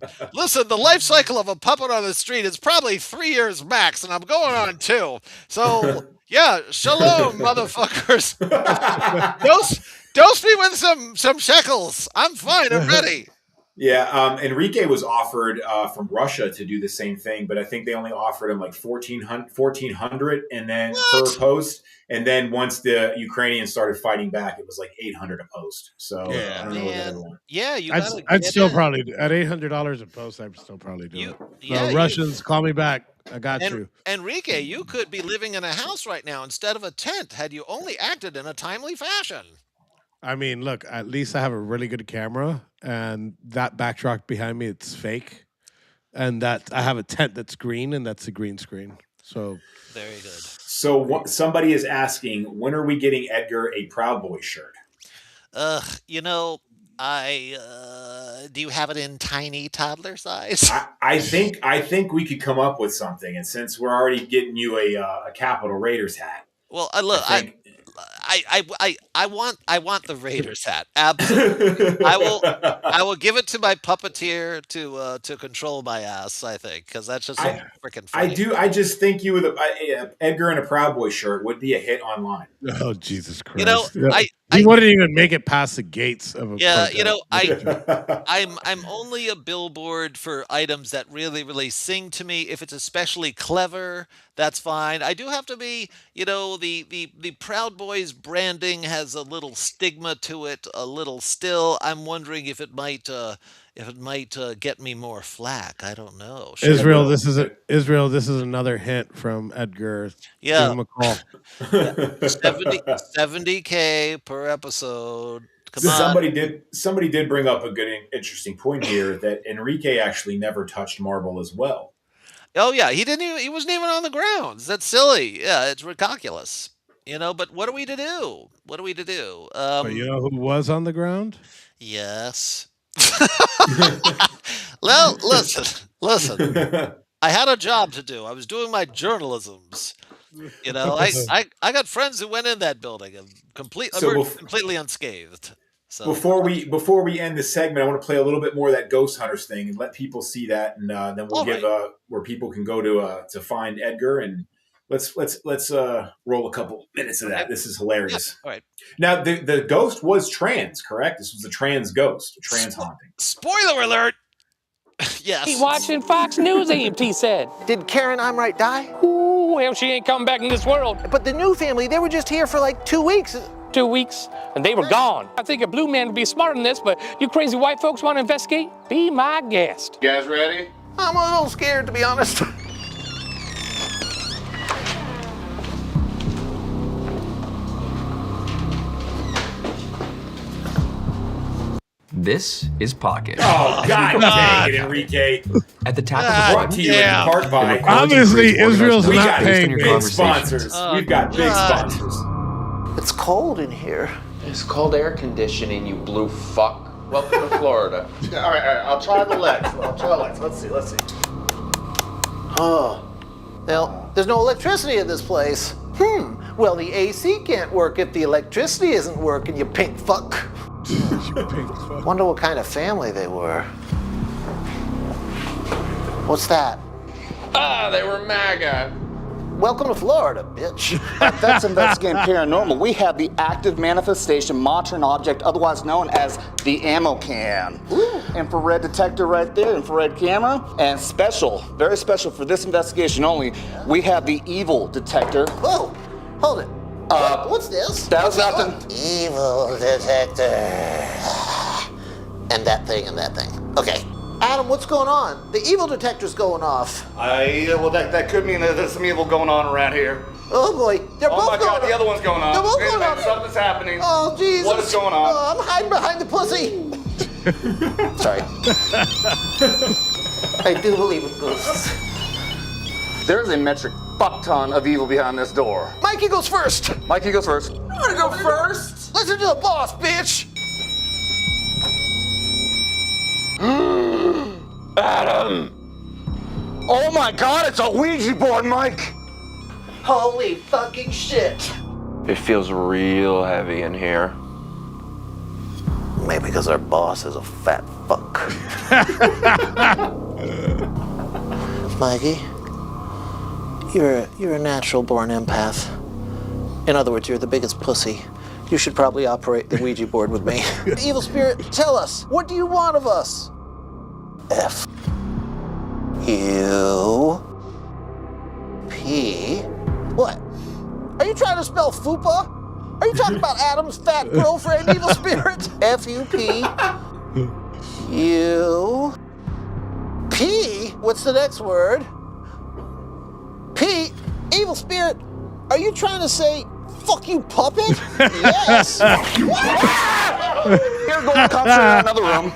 L: the life cycle of a puppet on the street is probably 3 years max, and I'm going on 2. So, yeah, shalom, motherfuckers. Dose me with some shekels. I'm fine. I'm ready.
H: Yeah, Enrique was offered from Russia to do the same thing, but I think they only offered him like 1,400 and then per post. And then once the Ukrainians started fighting back, it was like 800 a post. So I don't know what the other one.
L: Yeah,
I: I'd still probably do at $800 a post. I'd still probably do it. Russians, call me back. I got you.
L: Enrique, you could be living in a house right now instead of a tent had you only acted in a timely fashion.
I: I mean, look, at least I have a really good camera, and that backdrop behind me, it's fake. And that I have a tent that's green, and that's a green screen. So
L: very good.
H: So somebody is asking, when are we getting Edgar a Proud Boy shirt?
L: Do you have it in tiny toddler size?
H: I think we could come up with something, and since we're already getting you a Capital Raiders hat.
L: Well, I want the Raiders hat. Absolutely. I will give it to my puppeteer to control my ass, I think, because that's just so freaking funny.
H: I just think you with Edgar in a Proud Boy shirt would be a hit online.
I: Oh, Jesus Christ.
L: He
I: wouldn't even make it past the gates of a
L: protest. I'm only a billboard for items that really, really sing to me. If it's especially clever, that's fine. I do have to be, the Proud Boys branding has a little stigma to it, a little still. I'm wondering if it might get me more flack. I don't know.
I: Israel, this is another hint from Edgar.
L: Yeah.
I: Give him a call.
L: 70K per episode. Come on.
H: Somebody did bring up a good, interesting point here that Enrique actually never touched marble as well.
L: Oh yeah, he wasn't even on the grounds. That's silly. Yeah, it's ridiculous. But what are we to do? What are we to do?
I: But you know who was on the ground?
L: Yes. Well, listen. I had a job to do. I was doing my journalisms. I got friends who went in that building and completely unscathed. So
H: before we end this segment, I want to play a little bit more of that Ghost Hunters thing and let people see that, and then we'll give where people can go to find Edgar, and let's roll a couple minutes of that. This is hilarious.
L: Yeah. All right.
H: Now the ghost was trans, correct? This was a trans ghost, a trans haunting.
L: Spoiler alert. Yes.
P: He watching Fox News, EMT said.
J: Did Karen I'm Right die?
P: Ooh, well, she ain't coming back in this world.
J: But the new family, they were just here for like 2 weeks.
P: 2 weeks, and they were gone. I think a blue man would be smarter than this, but you crazy white folks want to investigate? Be my guest.
O: You guys ready?
J: I'm a little scared, to be honest.
Q: This is Pocket.
H: Oh, God dang it, Enrique.
Q: At the tap of the
H: brought to you in part by...
I: Obviously, Israel's not paying
H: big sponsors. We've got big sponsors.
J: It's cold in here.
Q: It's called air conditioning, you blue fuck. Welcome to Florida.
J: All right. I'll try the legs. Let's see. Oh. Well, there's no electricity in this place. Well, the AC can't work if the electricity isn't working, you pink fuck. Wonder what kind of family they were. What's that?
O: They were MAGA.
J: Welcome to Florida, bitch.
R: That's Investigating Paranormal. We have the active manifestation monitoring object, otherwise known as the ammo can. Infrared detector right there, infrared camera. And special, very special for this investigation only, we have the evil detector.
J: Whoa, hold it. What's this?
R: That was nothing.
J: Evil detector. And that thing. Okay. Adam, what's going on? The evil detector's going off.
R: Well, that could mean that there's some evil going on around here.
J: Oh boy, they're both going on.
R: Oh my God, the other one's going on.
J: They're both going on.
R: Something's happening.
J: Oh Jesus.
R: What is going on?
J: Oh, I'm hiding behind the pussy. Sorry. I do believe in ghosts.
R: There's a metric fuck ton of evil behind this door.
J: Mikey goes first.
R: I'm gonna go first.
J: Listen to the boss, bitch.
R: Adam! Oh my God, it's a Ouija board, Mike!
J: Holy fucking shit.
Q: It feels real heavy in here.
J: Maybe because our boss is a fat fuck. Mikey, you're a natural born empath. In other words, you're the biggest pussy. You should probably operate the Ouija board with me. Evil spirit, tell us, what do you want of us? F. U. P. What? Are you trying to spell fupa? Are you talking about Adam's fat girlfriend, evil spirit? F-U-P. U. P. What's the next word? P. Evil spirit. Are you trying to say fuck you, puppet? Yes.
R: Here, go concentrate in another room.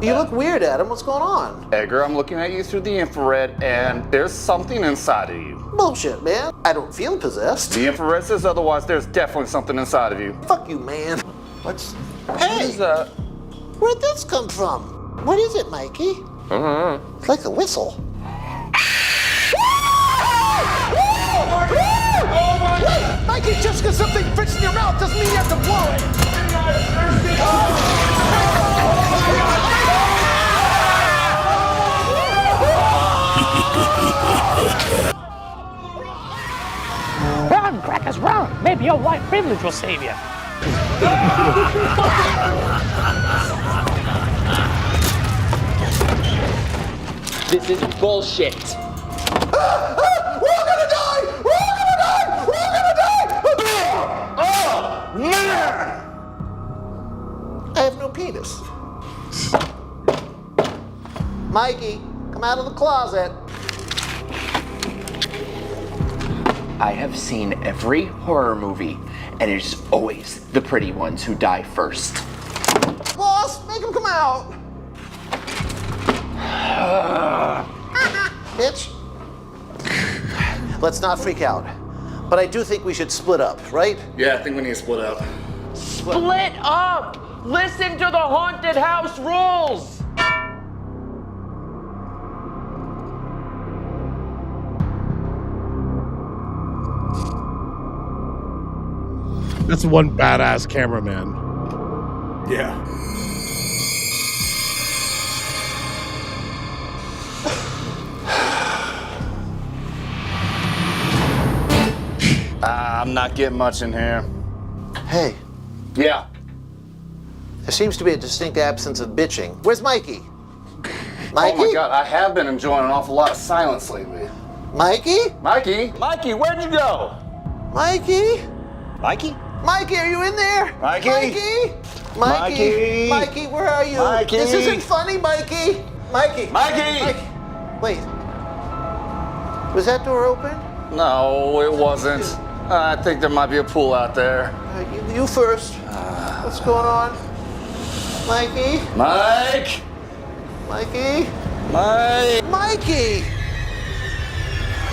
J: You look weird, Adam. What's going on?
R: Edgar, I'm looking at you through the infrared, and there's something inside of you.
J: Bullshit, man. I don't feel possessed.
R: The infrared says otherwise. There's definitely something inside of you.
J: Fuck you, man.
R: What's...
J: Hey!
R: What is that?
J: Where'd this come from? What is it, Mikey? It's like a whistle. Wait, Mikey, just because something fits in your mouth doesn't mean you have to blow it.
P: Run, crackers, run! Maybe your white privilege will save you.
Q: This is bullshit.
J: We're all gonna die! We're all gonna die! We're all gonna die! Oh, man! I have no penis. Mikey, come out of the closet.
Q: I have seen every horror movie, and it's always the pretty ones who die first.
J: Boss, make him come out. Bitch. Let's not freak out. But I do think we should split up, right?
R: Yeah, I think we need to split up.
P: Split up! Listen to the haunted house rules!
I: That's one badass cameraman.
H: Yeah.
R: I'm not getting much in here.
J: Hey,
R: Yeah.
J: there seems to be a distinct absence of bitching. Where's Mikey? Mikey?
R: Oh my God, I have been enjoying an awful lot of silence lately.
J: Mikey?
R: Mikey? Mikey, where'd you go?
J: Mikey?
R: Mikey?
J: Mikey, are you in there?
R: Mikey?
J: Mikey?
R: Mikey?
J: Mikey, where are you?
R: Mikey?
J: This isn't funny, Mikey. Mikey?
R: Mikey?
J: Wait. Was that door open?
R: No, it wasn't. I think there might be a pool out there.
J: You first. What's going on? Mikey?
R: Mike?
J: Mikey?
R: Mike?
J: Mikey!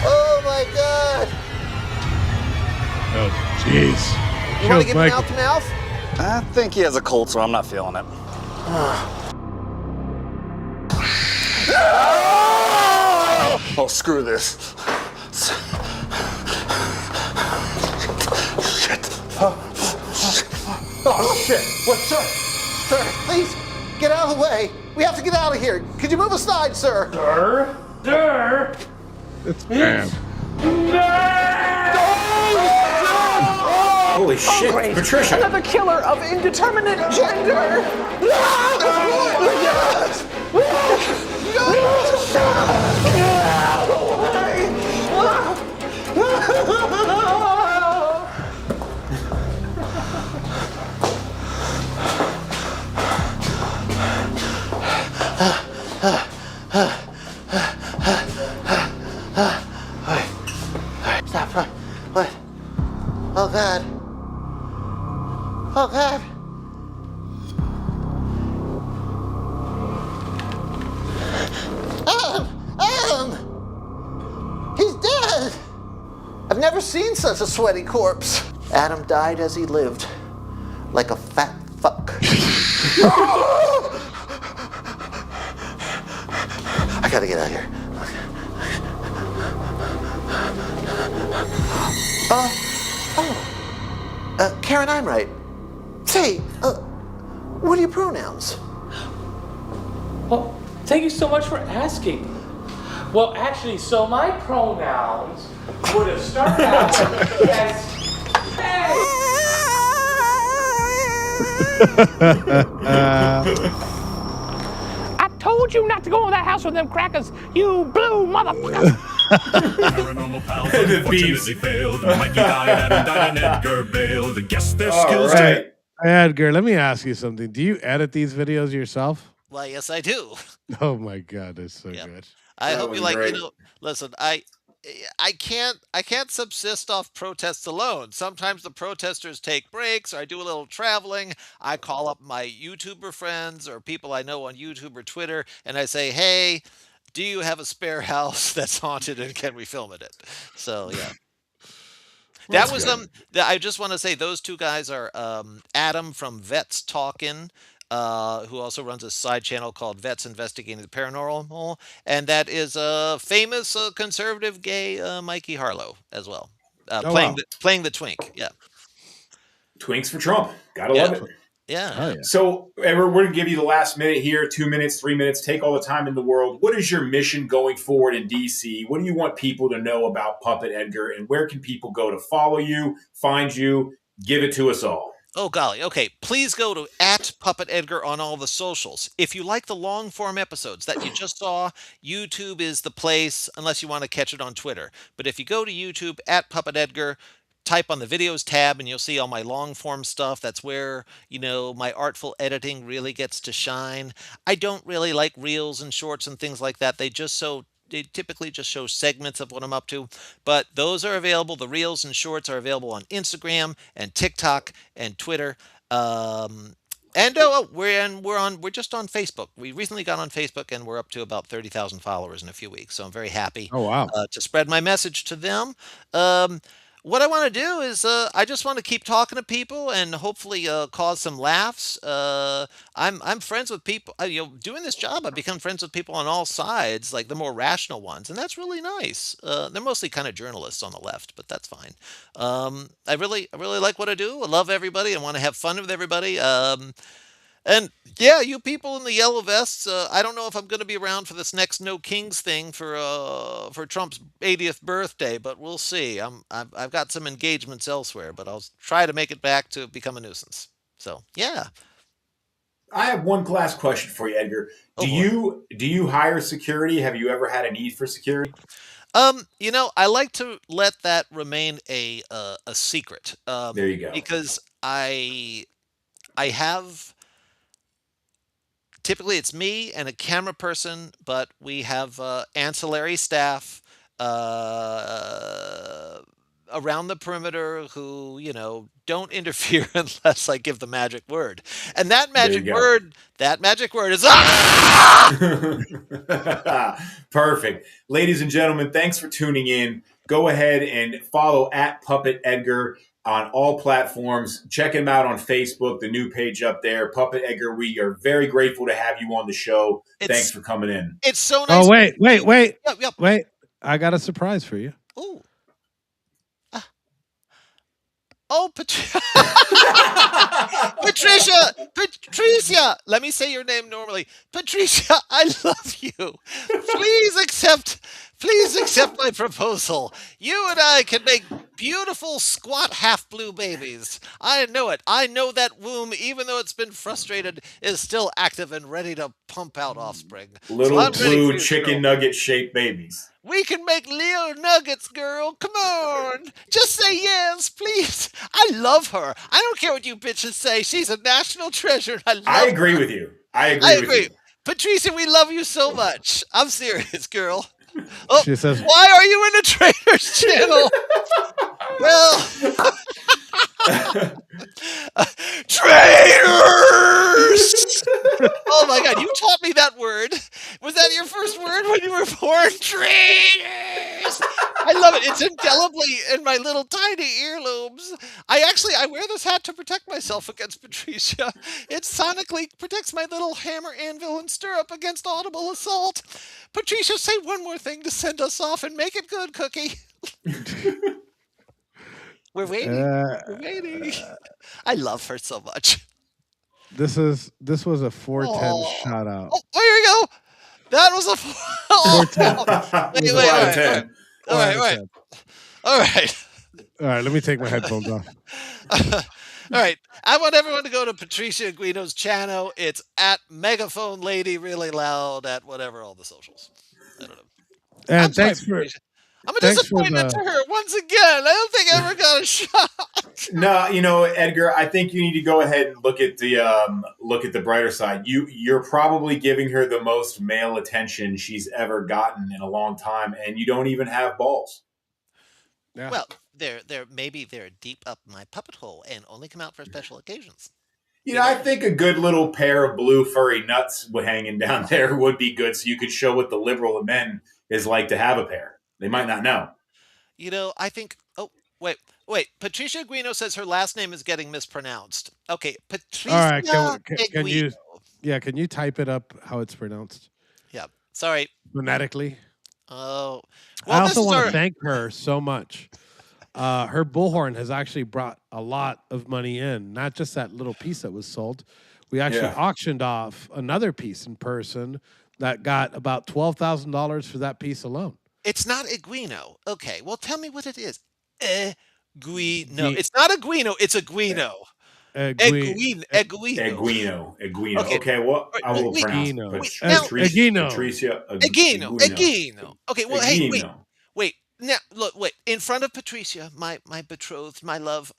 J: Oh my God!
I: Oh, jeez.
J: You want to give me mouth to mouth?
R: I think he has a cold, so I'm not feeling it. Oh, screw this. Shit.
J: Oh shit! What, sir? Sir, please get out of the way. We have to get out of here. Could you move aside, sir?
P: Sir? Sir?
I: It's bad.
H: Holy shit, Patricia.
J: Another killer of indeterminate gender. Stop. What? Oh God. Oh God. Adam! He's dead! I've never seen such a sweaty corpse. Adam died as he lived, like a fat fuck. I gotta get out of here. Karen, I'm right. Say, what are your pronouns?
P: Well, thank you so much for asking. Well, actually, so my pronouns would have started out as I told you not to go in that house with them crackers, you blue motherfucker.
S: Paranormal pals unfortunately failed. Mikey died, Adam died, and Edgar bailed. Guess their skills
I: Right. Hey, Edgar, let me ask you something. Do you edit these videos yourself?
L: Why, yes, I do.
I: Oh my God, it's so good.
L: I
H: That
L: hope
H: was
L: you like.
H: great.
L: You know, listen, I can't subsist off protests alone. Sometimes the protesters take breaks, or I do a little traveling. I call up my YouTuber friends or people I know on YouTube or Twitter, and I say, "Hey, do you have a spare house that's haunted, and can we film in it?" So yeah. That was I just want to say those two guys are Adam from Vets Talkin', who also runs a side channel called Vets Investigating the Paranormal, and that is a famous conservative gay Mikey Harlow as well, playing
H: wow.
L: playing the twink. Yeah,
H: Twinks for Trump. Gotta
L: Yeah.
H: love it.
L: yeah.
H: So, Edward, we're going to give you the last minute here, 2 minutes, 3 minutes. Take all the time in the world. What is your mission going forward in DC? What do you want people to know about Puppet Edgar? And where can people go to follow you, find you? Give it to us all.
L: Oh, golly. Okay. Please go to @PuppetEdgar on all the socials. If you like the long form episodes that you just saw, YouTube is the place, unless you want to catch it on Twitter. But if you go to YouTube @PuppetEdgar, type on the videos tab and you'll see all my long form stuff. That's where, my artful editing really gets to shine. I don't really like reels and shorts and things like that. They just so they typically just show segments of what I'm up to, but those are available. The reels and shorts are available on Instagram and TikTok and Twitter. And we're just on Facebook. We recently got on Facebook, and we're up to about 30,000 followers in a few weeks. So I'm very happy.
I: Oh, wow.
L: To spread my message to them. What I want to do is I just want to keep talking to people and hopefully cause some laughs. I'm friends with people. Doing this job, I've become friends with people on all sides, like the more rational ones, and that's really nice. They're mostly kind of journalists on the left, but that's fine. I really like what I do. I love everybody. I want to have fun with everybody. And yeah, you people in the yellow vests, I don't know if I'm going to be around for this next No Kings thing for Trump's 80th birthday, but we'll see. I've got some engagements elsewhere, but I'll try to make it back to become a nuisance. So yeah.
H: I have one last question for you, Edgar. Do you hire security? Have you ever had a need for security?
L: I like to let that remain a secret.
H: There you go.
L: Because I have. Typically, it's me and a camera person, but we have ancillary staff around the perimeter who, don't interfere unless I give the magic word. And that magic word is
H: Perfect. Ladies and gentlemen, thanks for tuning in. Go ahead and follow at Puppet Edgar on all platforms. Check him out on Facebook, the new page up there, Puppet Edgar. We are very grateful to have you on the show. Thanks for coming in.
L: It's so nice.
I: Oh, wait.
L: Yep.
I: Wait. I got a surprise for you.
L: Ooh. Oh, Patricia, let me say your name normally. Patricia, I love you. Please accept my proposal. You and I can make beautiful squat half blue babies. I know it. I know that womb, even though it's been frustrated, is still active and ready to pump out offspring.
H: Little blue chicken nugget shaped babies.
L: We can make Leo nuggets, girl. Come on. Just say yes, please. I love her. I don't care what you bitches say. She's a national treasure.
H: I agree with you. I agree.
L: Patricia, we love you so much. I'm serious, girl. Oh,
I: she says,
L: why are you in the Traitors channel? Well, traitors! Oh my God, you taught me that word. Was that your first word when you were born? Traitors! I love it. It's indelibly in my little tiny earlobes. I wear this hat to protect myself against Patricia. It sonically protects my little hammer, anvil, and stirrup against audible assault. Patricia, say one more thing to send us off and make it good, Cookie. We're waiting. We're waiting. I love her so much.
I: This was a 410 shout out.
L: Oh, there you go. That was a 410. Wait. All right.
I: Let me take my headphones off.
L: All right. I want everyone to go to Patricia Guino's channel. It's at Megaphone Lady, really loud, at whatever, all the socials. I don't know.
I: And thanks for...
L: I'm a disappointment to her once again. I don't think I ever got a shot.
H: No, Edgar, I think you need to go ahead and look at the brighter side. You're probably giving her the most male attention she's ever gotten in a long time, and you don't even have balls.
I: Yeah.
L: Well, maybe they're deep up my puppet hole and only come out for special occasions.
H: I think a good little pair of blue furry nuts hanging down there would be good, so you could show what the liberal of men is like to have a pair. They might not know.
L: I think... Oh, wait. Patricia Guino says her last name is getting mispronounced. Okay, Patricia
I: All right, can you type it up how it's pronounced?
L: Yeah, sorry.
I: Phonetically?
L: Oh.
I: I also want to thank her so much. Her bullhorn has actually brought a lot of money in, not just that little piece that was sold. We actually auctioned off another piece in person that got about $12,000 for that piece alone.
L: It's not Eguino. Okay, well, tell me what it is. Eguino. It's not Eguino. It's Eguino.
H: Eguino. Okay, well, I will pronounce
L: it.
H: Patricia.
L: Eguino. Okay, well, hey, wait. Now, look, wait. In front of Patricia, my betrothed, my love,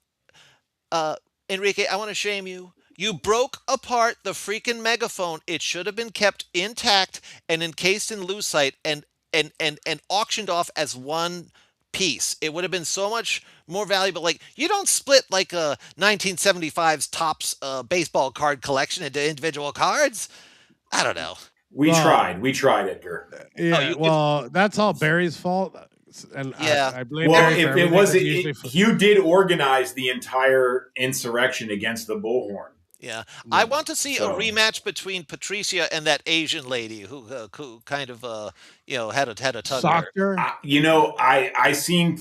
L: Enrique, I want to shame you. You broke apart the freaking megaphone. It should have been kept intact and encased in lucite, and and auctioned off as one piece. It would have been so much more valuable. Like, you don't split like a 1975's Topps baseball card collection into individual cards. I don't know.
H: We tried, Edgar.
I: Yeah, that's all Barry's fault. And
L: Yeah.
I: I blame
H: Well,
I: Barry for
H: if it
I: everything
H: was,
I: that's usually
H: Hugh did organize the entire insurrection against the bullhorn.
L: Yeah, I want to see
H: So-
L: a rematch between Patricia and that Asian lady who kind of had a tug.
I: Socked her.
H: I seen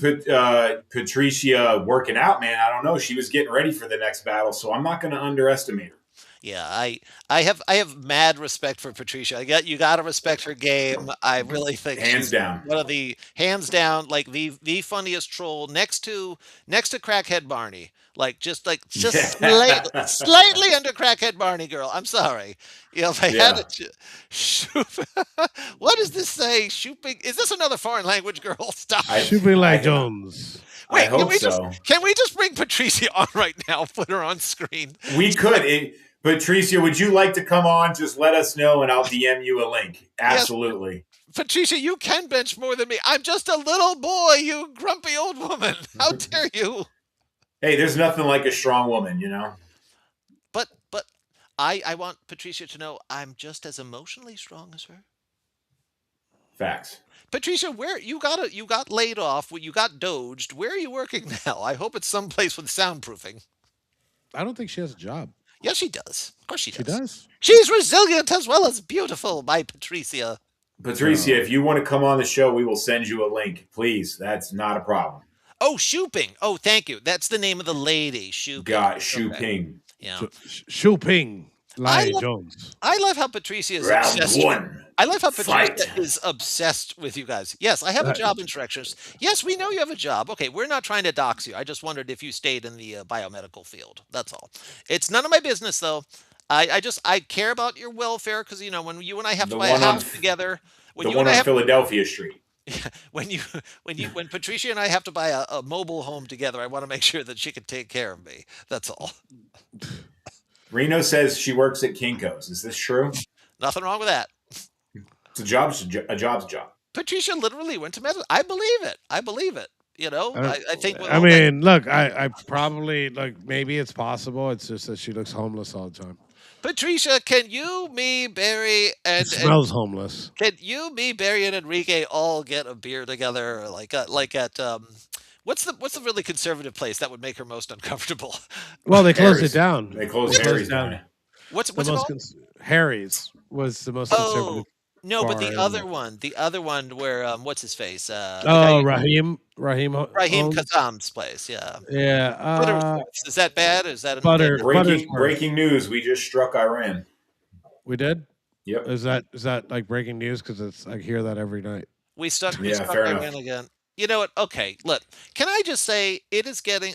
H: Patricia working out, man. I don't know. She was getting ready for the next battle, so I'm not going to underestimate her.
L: Yeah, I have mad respect for Patricia. You got to respect her game. I really think
H: Hands
L: she's
H: down.
L: one of the hands down like the funniest troll next to Crackhead Barney. Slightly under Crackhead Barney, girl. I'm sorry. If I had to shoot, what does this say? Shooping? Is this another foreign language, girl? Stop.
I: Shooping like Jones.
H: I hope so.
L: Can we just bring Patricia on right now? Put her on screen.
H: We could. Patricia, would you like to come on? Just let us know, and I'll DM you a link. Absolutely.
L: Patricia, you can bench more than me. I'm just a little boy, you grumpy old woman. How dare you?
H: Hey, there's nothing like a strong woman, you know?
L: But I want Patricia to know I'm just as emotionally strong as her.
H: Facts.
L: Patricia, where you got laid off, you got doged. Where are you working now? I hope it's someplace with soundproofing.
I: I don't think she has a job.
L: Yes, she does. Of course she does.
I: She does?
L: She's resilient as well as beautiful, my Patricia.
H: Patricia, if you want to come on the show, we will send you a link. Please. That's not a problem.
L: Oh, Shooping. Oh, thank you. That's the name of the lady. Shooping.
H: Got Shooping.
L: Yeah.
I: Shooping. Lai Jones.
L: I love how Patricia is
H: Round
L: obsessed.
H: one.
L: I love how Patricia
H: Fight.
L: is obsessed with you guys. Yes, I have a job, instructions. Yes, we know you have a job. Okay, we're not trying to dox you. I just wondered if you stayed in the biomedical field. That's all. It's none of my business, though. I care about your welfare because when you and I have to buy a house together.
H: The one on Philadelphia Street.
L: When Patricia and I have to buy a mobile home together, I want to make sure that she can take care of me. That's all.
H: Reno says she works at Kinko's. Is this true?
L: Nothing wrong with that.
H: It's a job's a job.
L: Patricia literally went to medicine. I believe it. I think.
I: I mean, look, I probably maybe it's possible. It's just that she looks homeless all the time.
L: Patricia, can you, me, Barry, and
I: Smells homeless.
L: Can you, me, Barry, and Enrique all get a beer together, like at what's the really conservative place that would make her most uncomfortable?
I: Well, they closed it down.
H: They closed Harry's down.
L: What's
I: the
L: it
I: most
L: called?
I: Harry's was the most conservative.
L: No, but the
I: bar
L: other one where what's his face?
I: Raheem
L: Kazam's place. Yeah.
I: Yeah.
L: Butterscotch. Is that bad? Is that
H: breaking news? We just struck Iran.
I: We did.
H: Yep.
I: Is that like breaking news? Because I hear that every night.
L: We struck
H: fair
L: Iran
H: enough.
L: again. You know what? Okay, look. Can I just say it is getting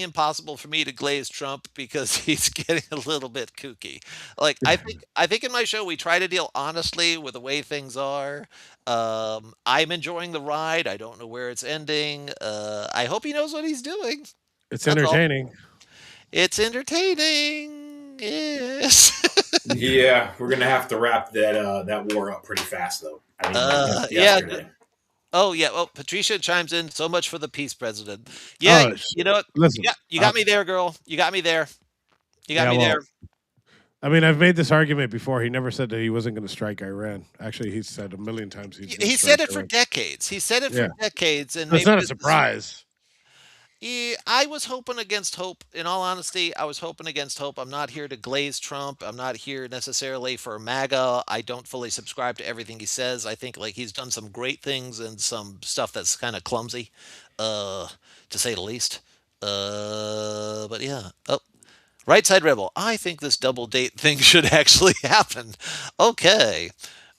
L: impossible for me to glaze Trump because he's getting a little bit kooky. Like I think in my show we try to deal honestly with the way things are. I'm enjoying the ride. I don't know where it's ending. I hope he knows what he's doing.
I: It's
L: That's all.
I: entertaining.
L: It's entertaining. Yes.
H: Yeah, we're gonna have to wrap that war up pretty fast, though. I mean,
L: Yeah.
H: yesterday.
L: Oh yeah. Well, Patricia chimes in. So much for the peace president. Yeah. You know what?
I: Listen,
L: you got me there, girl. You got me there. You got me there.
I: I mean, I've made this argument before. He never said that he wasn't going to strike Iran. Actually, he said a million times
L: He said it for decades. He said it for decades, and
I: it's not a surprise.
L: I was hoping against hope. In all honesty, I was hoping against hope. I'm not here to glaze Trump. I'm not here necessarily for MAGA. I don't fully subscribe to everything he says. I think he's done some great things and some stuff that's kind of clumsy, to say the least. But yeah. Oh, Right Side Rebel. I think this double date thing should actually happen. Okay.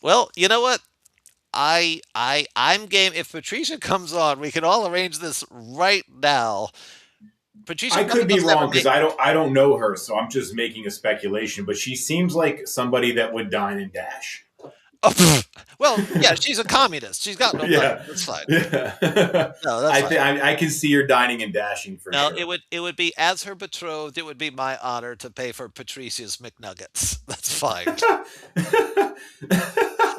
L: Well, you know what? I'm game. If Patricia comes on, we can all arrange this right now. Patricia,
H: I could be wrong because I don't know her, so I'm just making a speculation. But she seems like somebody that would dine and dash.
L: Oh, well, yeah, she's a communist. She's got no money.
H: Yeah.
L: That's fine.
H: Yeah.
L: No, that's fine.
H: I can see her dining and dashing for
L: No,
H: sure.
L: it would be as her betrothed. It would be my honor to pay for Patricia's McNuggets. That's fine.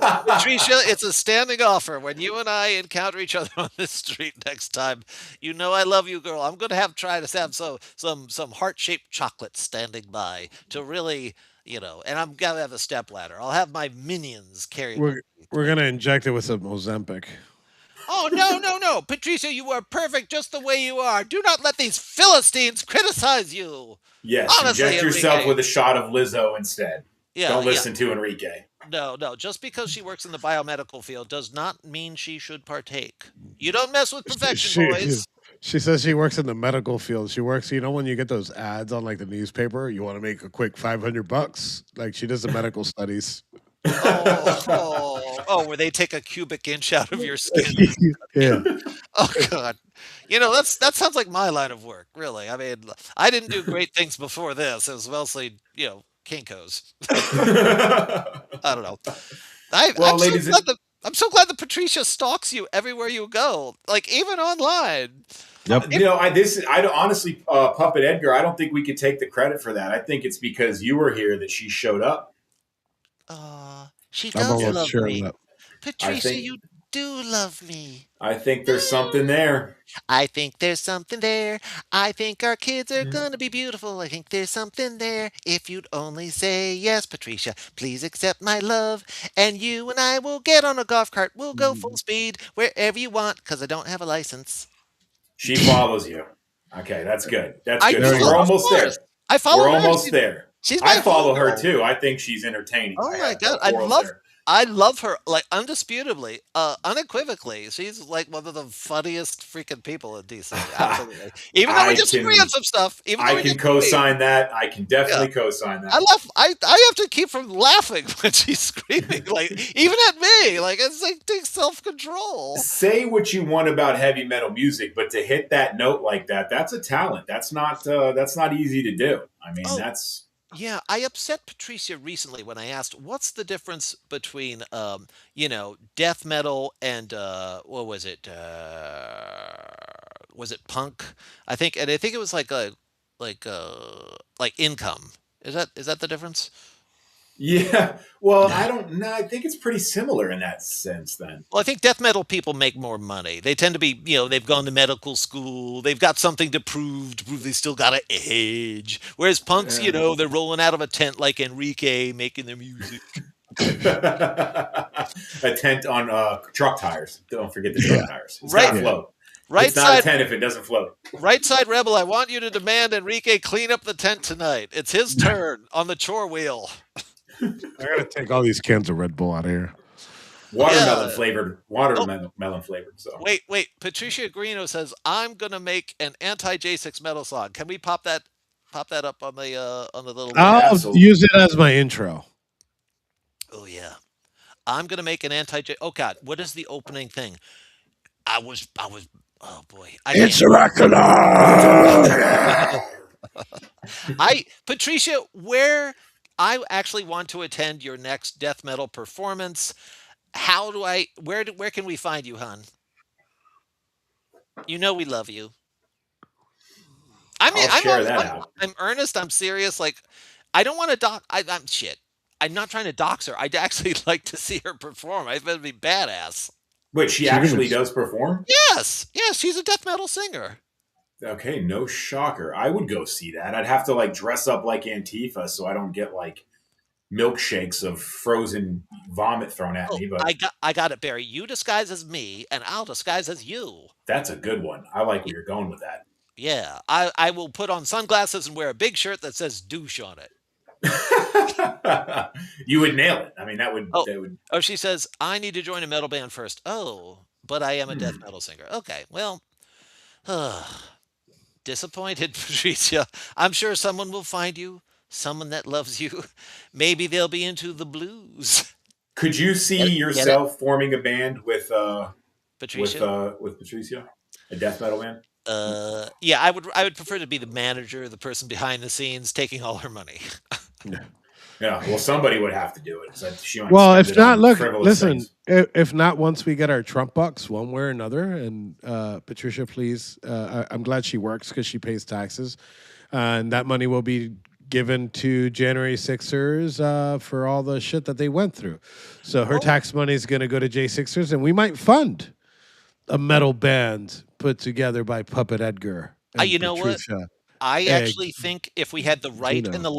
L: Patricia, it's a standing offer. When you and I encounter each other on the street next time, you know I love you, girl. I'm going to try to have some heart-shaped chocolate standing by to really, and I'm going to have a stepladder. I'll have my minions carry me.
I: We're gonna inject it with some Ozempic.
L: Oh, no. Patricia, you are perfect just the way you are. Do not let these Philistines criticize you.
H: Yes,
L: Honestly,
H: inject yourself
L: Enrique.
H: with a shot of Lizzo instead.
L: Yeah,
H: Don't
L: yeah.
H: listen to Enrique.
L: No. Just because she works in the biomedical field does not mean she should partake. You don't mess with perfection, boys.
I: She says she works in the medical field. She works, when you get those ads on like the newspaper, you want to make a quick $500. Like she does the medical studies.
L: Oh, where they take a cubic inch out of your skin.
I: Yeah.
L: Oh God. That sounds like my line of work, really. I mean, I didn't do great things before this. It was mostly, Kinko's. I don't know. I'm so glad that Patricia stalks you everywhere you go, like even online.
I: Yep.
H: I don't honestly, Puppet Edgar. I don't think we could take the credit for that. I think it's because you were here that she showed up.
L: She
I: I'm
L: does
I: almost
L: love
I: sure of
L: me.
I: that.
L: Patricia, you do love me.
H: I think there's something there.
L: I think there's something there. I think our kids are gonna be beautiful. I think there's something there. If you'd only say yes, Patricia, please accept my love. And you and I will get on a golf cart. We'll go full speed wherever you want, because I don't have a license.
H: She follows you. Okay, that's good. That's
L: I
H: good.
L: do,
H: We're
L: of
H: almost there.
L: course. I follow
H: We're
L: her.
H: almost there.
L: She's my
H: I follow her
L: homegirl.
H: too. I think she's entertaining.
L: Oh my
H: have
L: God,
H: no quarrels there.
L: I love her, like undisputably, unequivocally. She's like one of the funniest freaking people in DC. Absolutely. Even though we disagree on some stuff.
H: I can co-sign that. I can definitely co-sign that.
L: I have to keep from laughing when she's screaming, like even at me. Like it's like take self-control.
H: Say what you want about heavy metal music, but to hit that note like that—that's a talent. That's not easy to do. I mean, that's.
L: Yeah, I upset Patricia recently when I asked what's the difference between death metal and what was it? Was it punk? I think it was like Income. Is that the difference?
H: Yeah. Well, I don't know. I think it's pretty similar in that sense then.
L: Well, I think death metal people make more money. They tend to be, they've gone to medical school. They've got something to prove they still got to age. Whereas punks, they're rolling out of a tent like Enrique making their music.
H: A tent on truck tires. Don't forget the truck tires. It's
L: Right.
H: not float.
L: Right
H: it's not
L: side-
H: a tent if it doesn't float.
L: Right side rebel, I want you to demand Enrique clean up the tent tonight. It's his turn on the chore wheel.
I: I gotta take all these cans of Red Bull out of here.
H: Watermelon flavored. So
L: Wait. Patricia Greeno says I'm gonna make an anti J6 metal song. Can we pop that up on the little?
I: I'll use it as my intro.
L: Oh yeah, I'm gonna make an anti J. Oh God, what is the opening thing? I was. Oh boy,
I: It's Dracula.
L: Patricia, where I actually want to attend your next death metal performance. Where can we find you, hon? You know we love you. I mean, I'm earnest. I'm serious. Like, I don't want to I'm shit. I'm not trying to dox her. I'd actually like to see her perform. I bet it'd be badass.
H: Wait, she actually does perform?
L: Yes, she's a death metal singer.
H: Okay, no shocker. I would go see that. I'd have to dress up like Antifa so I don't get milkshakes of frozen vomit thrown at me. But
L: I got it, Barry. You disguise as me, and I'll disguise as you.
H: That's a good one. I like where you're going with that.
L: Yeah, I will put on sunglasses and wear a big shirt that says douche on it.
H: You would nail it. I mean, that would.
L: Oh, she says, I need to join a metal band first. Oh, but I am a death metal singer. Okay, well, disappointed, Patricia. I'm sure someone will find you, someone that loves you. Maybe they'll be into the blues.
H: Could you see yourself forming a band with
L: Patricia?
H: With Patricia, a death metal band?
L: Yeah, I would prefer to be the manager, the person behind the scenes, taking all her money.
H: Yeah, well, somebody would have to do it. So
I: If not, listen. If not, once we get our Trump bucks, one way or another, and Patricia, please, I'm glad she works because she pays taxes, and that money will be given to January 6ers for all the shit that they went through. So her tax money is going to go to J6ers, and we might fund a metal band put together by Puppet Edgar. And
L: You know what?
I: Patricia
L: I
I: Egg.
L: actually think if we had the right
I: Gino.
L: and the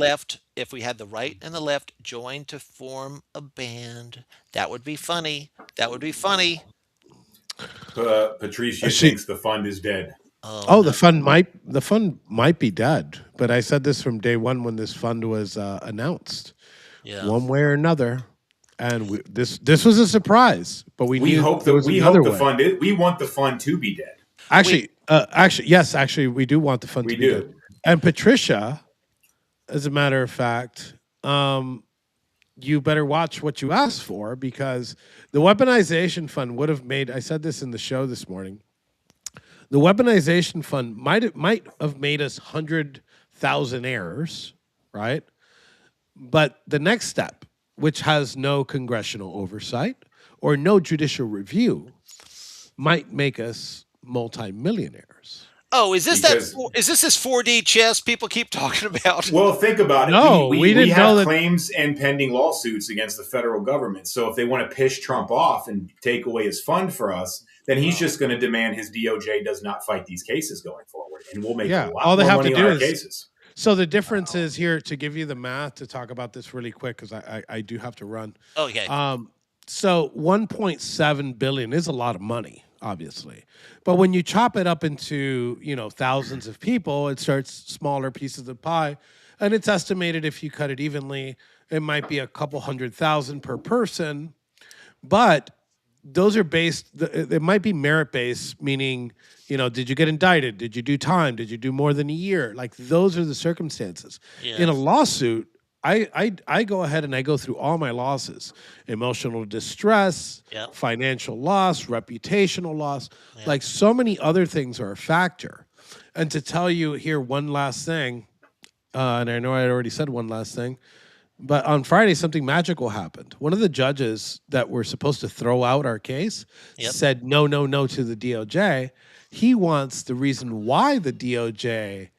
L: left, join to form a band, that would be funny. That would be funny.
H: Patricia thinks the fund is dead.
I: Oh, the fund might be dead. But I said this from day one when this fund was announced.
L: Yeah.
I: One way or another. And this was a surprise, but we
H: hope the fund is. We want the fund to be dead.
I: Actually, we do want the fund to be dead. And Patricia, as a matter of fact, you better watch what you ask for, because the weaponization fund would have made. I said this in the show this morning. The weaponization fund might have made us 100,000 errors, right? But the next step, which has no congressional oversight or no judicial review, might make us multimillionaires.
L: Oh, is this this 4D chess people keep talking about?
H: Well, think about it.
I: No, we didn't know
H: have
I: that.
H: claims and pending lawsuits against the federal government. So if they want to piss Trump off and take away his fund for us, then he's just going to demand his DOJ does not fight these cases going forward, and we'll make a lot
I: all they
H: more
I: have
H: money
I: to
H: on
I: do
H: our
I: is.
H: cases.
I: So the difference is here, to give you the math, to talk about this really quick, because I do have to run.
L: Okay.
I: So 1.7 billion is a lot of money, obviously. But when you chop it up into, thousands of people, it starts smaller pieces of the pie. And it's estimated, if you cut it evenly, it might be a couple 100,000 per person. But those are it might be merit-based, meaning, did you get indicted? Did you do time? Did you do more than a year? Like, those are the circumstances.
L: Yes.
I: In a lawsuit, I go ahead and I go through all my losses: emotional distress, financial loss, reputational loss. Like, so many other things are a factor. And to tell you here one last thing, and I know I already said one last thing, but on Friday, something magical happened. One of the judges that were supposed to throw out our case said no to the DOJ. He wants the reason why the DOJ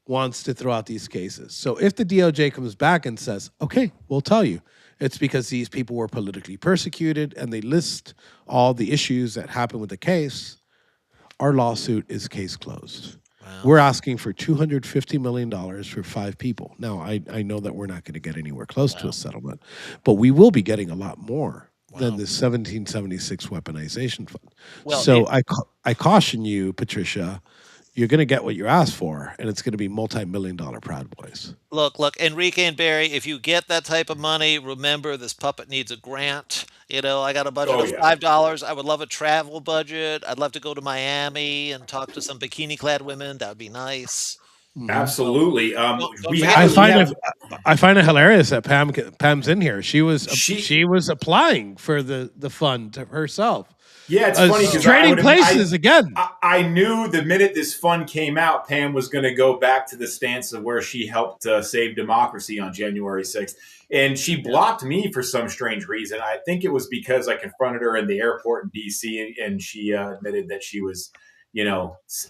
I: wants to throw out these cases. So if the DOJ comes back and says, okay, we'll tell you, it's because these people were politically persecuted, and they list all the issues that happened with the case, our lawsuit is case closed. We're asking for $250 million for 5 people. Now, I know that we're not going to get anywhere close to a settlement, but we will be getting a lot more than the 1776 weaponization fund.
L: Well,
I: so I caution you, Patricia, you're going to get what you asked for, and it's going to be multi-million-dollar Proud Boys.
L: Look, Enrique and Barry, if you get that type of money, remember this puppet needs a grant. I got a budget of $5. I would love a travel budget. I'd love to go to Miami and talk to some bikini-clad women. That would be nice.
H: Absolutely.
I: I find it hilarious that Pam's in here. She was applying for the fund herself.
H: Yeah, it's funny because
I: trading places again.
H: I knew the minute this fund came out, Pam was going to go back to the stance of where she helped save democracy on January 6th. And she blocked me for some strange reason. I think it was because I confronted her in the airport in D.C. and she admitted that she was,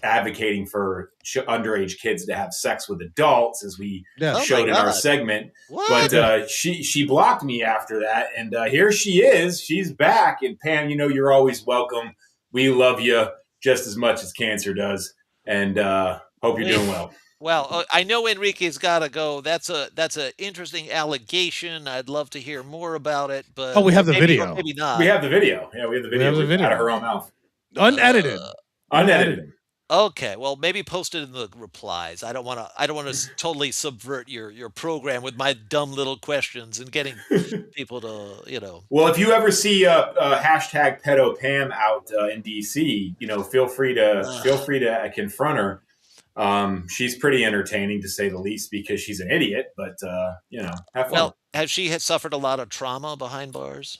H: advocating for underage kids to have sex with adults, as we showed in our segment.
L: What?
H: But she blocked me after that. And here she is. She's back. And Pam, you're always welcome. We love you just as much as cancer does. And hope you're doing well.
L: Well, I know Enrique's got to go. That's a interesting allegation. I'd love to hear more about it. But
I: we have the video.
L: Maybe not.
H: We have the video. Yeah, we have the video. Out of her own mouth.
I: Unedited.
H: Unedited.
L: Okay, well, maybe post it in the replies. I don't want to totally subvert your program with my dumb little questions and getting people to,
H: Well, if you ever see hashtag pedo Pam out in DC, feel free to confront her. She's pretty entertaining, to say the least, because she's an idiot. But have fun.
L: Well, has she suffered a lot of trauma behind bars?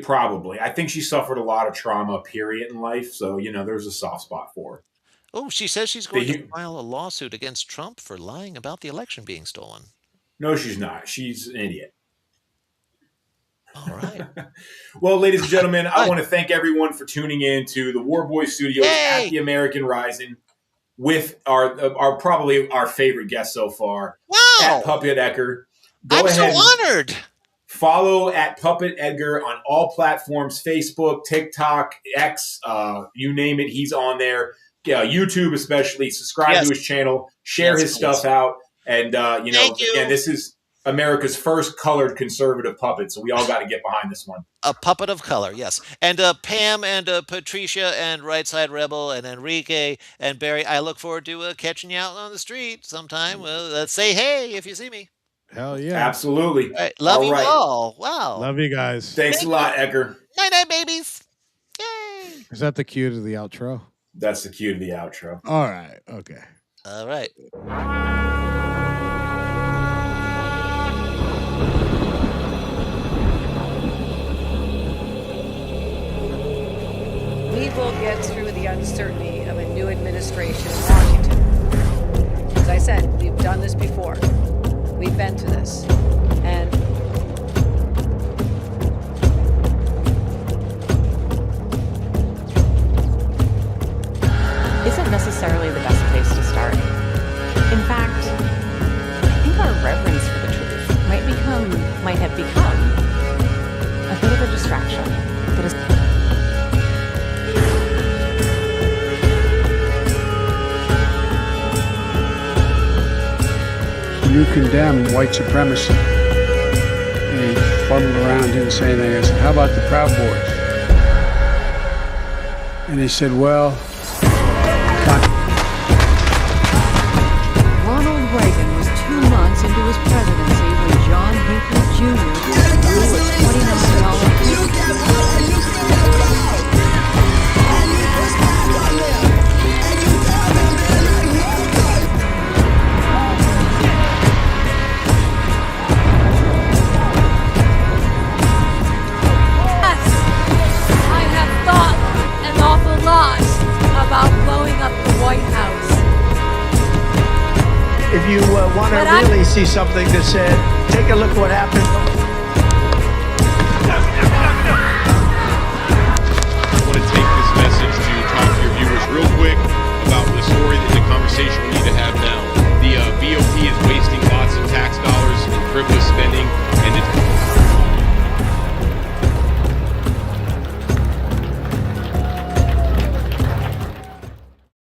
H: Probably. I think she suffered a lot of trauma, period, in life. So, there's a soft spot for her.
L: Oh, she says she's going to file a lawsuit against Trump for lying about the election being stolen.
H: No, she's not. She's an idiot.
L: All right.
H: Well, ladies and gentlemen, I want to thank everyone for tuning in to the War Boy Studios at the American Rising. with our probably our favorite guest so far.
L: Wow.
H: At Puppet Edgar. Go
L: I'm
H: ahead.
L: so honored.
H: Follow at Puppet Edgar on all platforms, Facebook, TikTok, X, you name it, he's on there. YouTube especially. Subscribe to his channel. Share his stuff out. And, again, this is America's first colored conservative puppet, so we all got to get behind this one.
L: A puppet of color, yes. And Pam and Patricia and Right Side Rebel and Enrique and Barry, I look forward to catching you out on the street sometime. Let's say hey if you see me.
I: Hell yeah.
H: Absolutely.
L: All right. Love you all. Wow.
I: Love you guys.
H: Thanks a lot, Edgar.
L: Night-night, babies. Yay.
I: Is that the cue to the outro?
H: That's the cue to the outro.
I: All right. Okay.
L: All right.
B: We will get through the uncertainty of a new administration in Washington. As I said, we've done this before. We've been through this. And
C: isn't necessarily the best place to start. In fact, I think our reverence for the truth might have become a bit of a distraction that is
D: You condemn white supremacy. And he fuddled around, didn't say anything. I said, how about the Proud Boys? And he said, well,
M: Ronald Reagan was 2 months into his presidency when John Hinckley Jr. blew a $20 million
N: about blowing up the White House.
F: If you want to really see something that's said, take a look what happened.
G: I want to take this message to talk to your viewers real quick about the story, the conversation we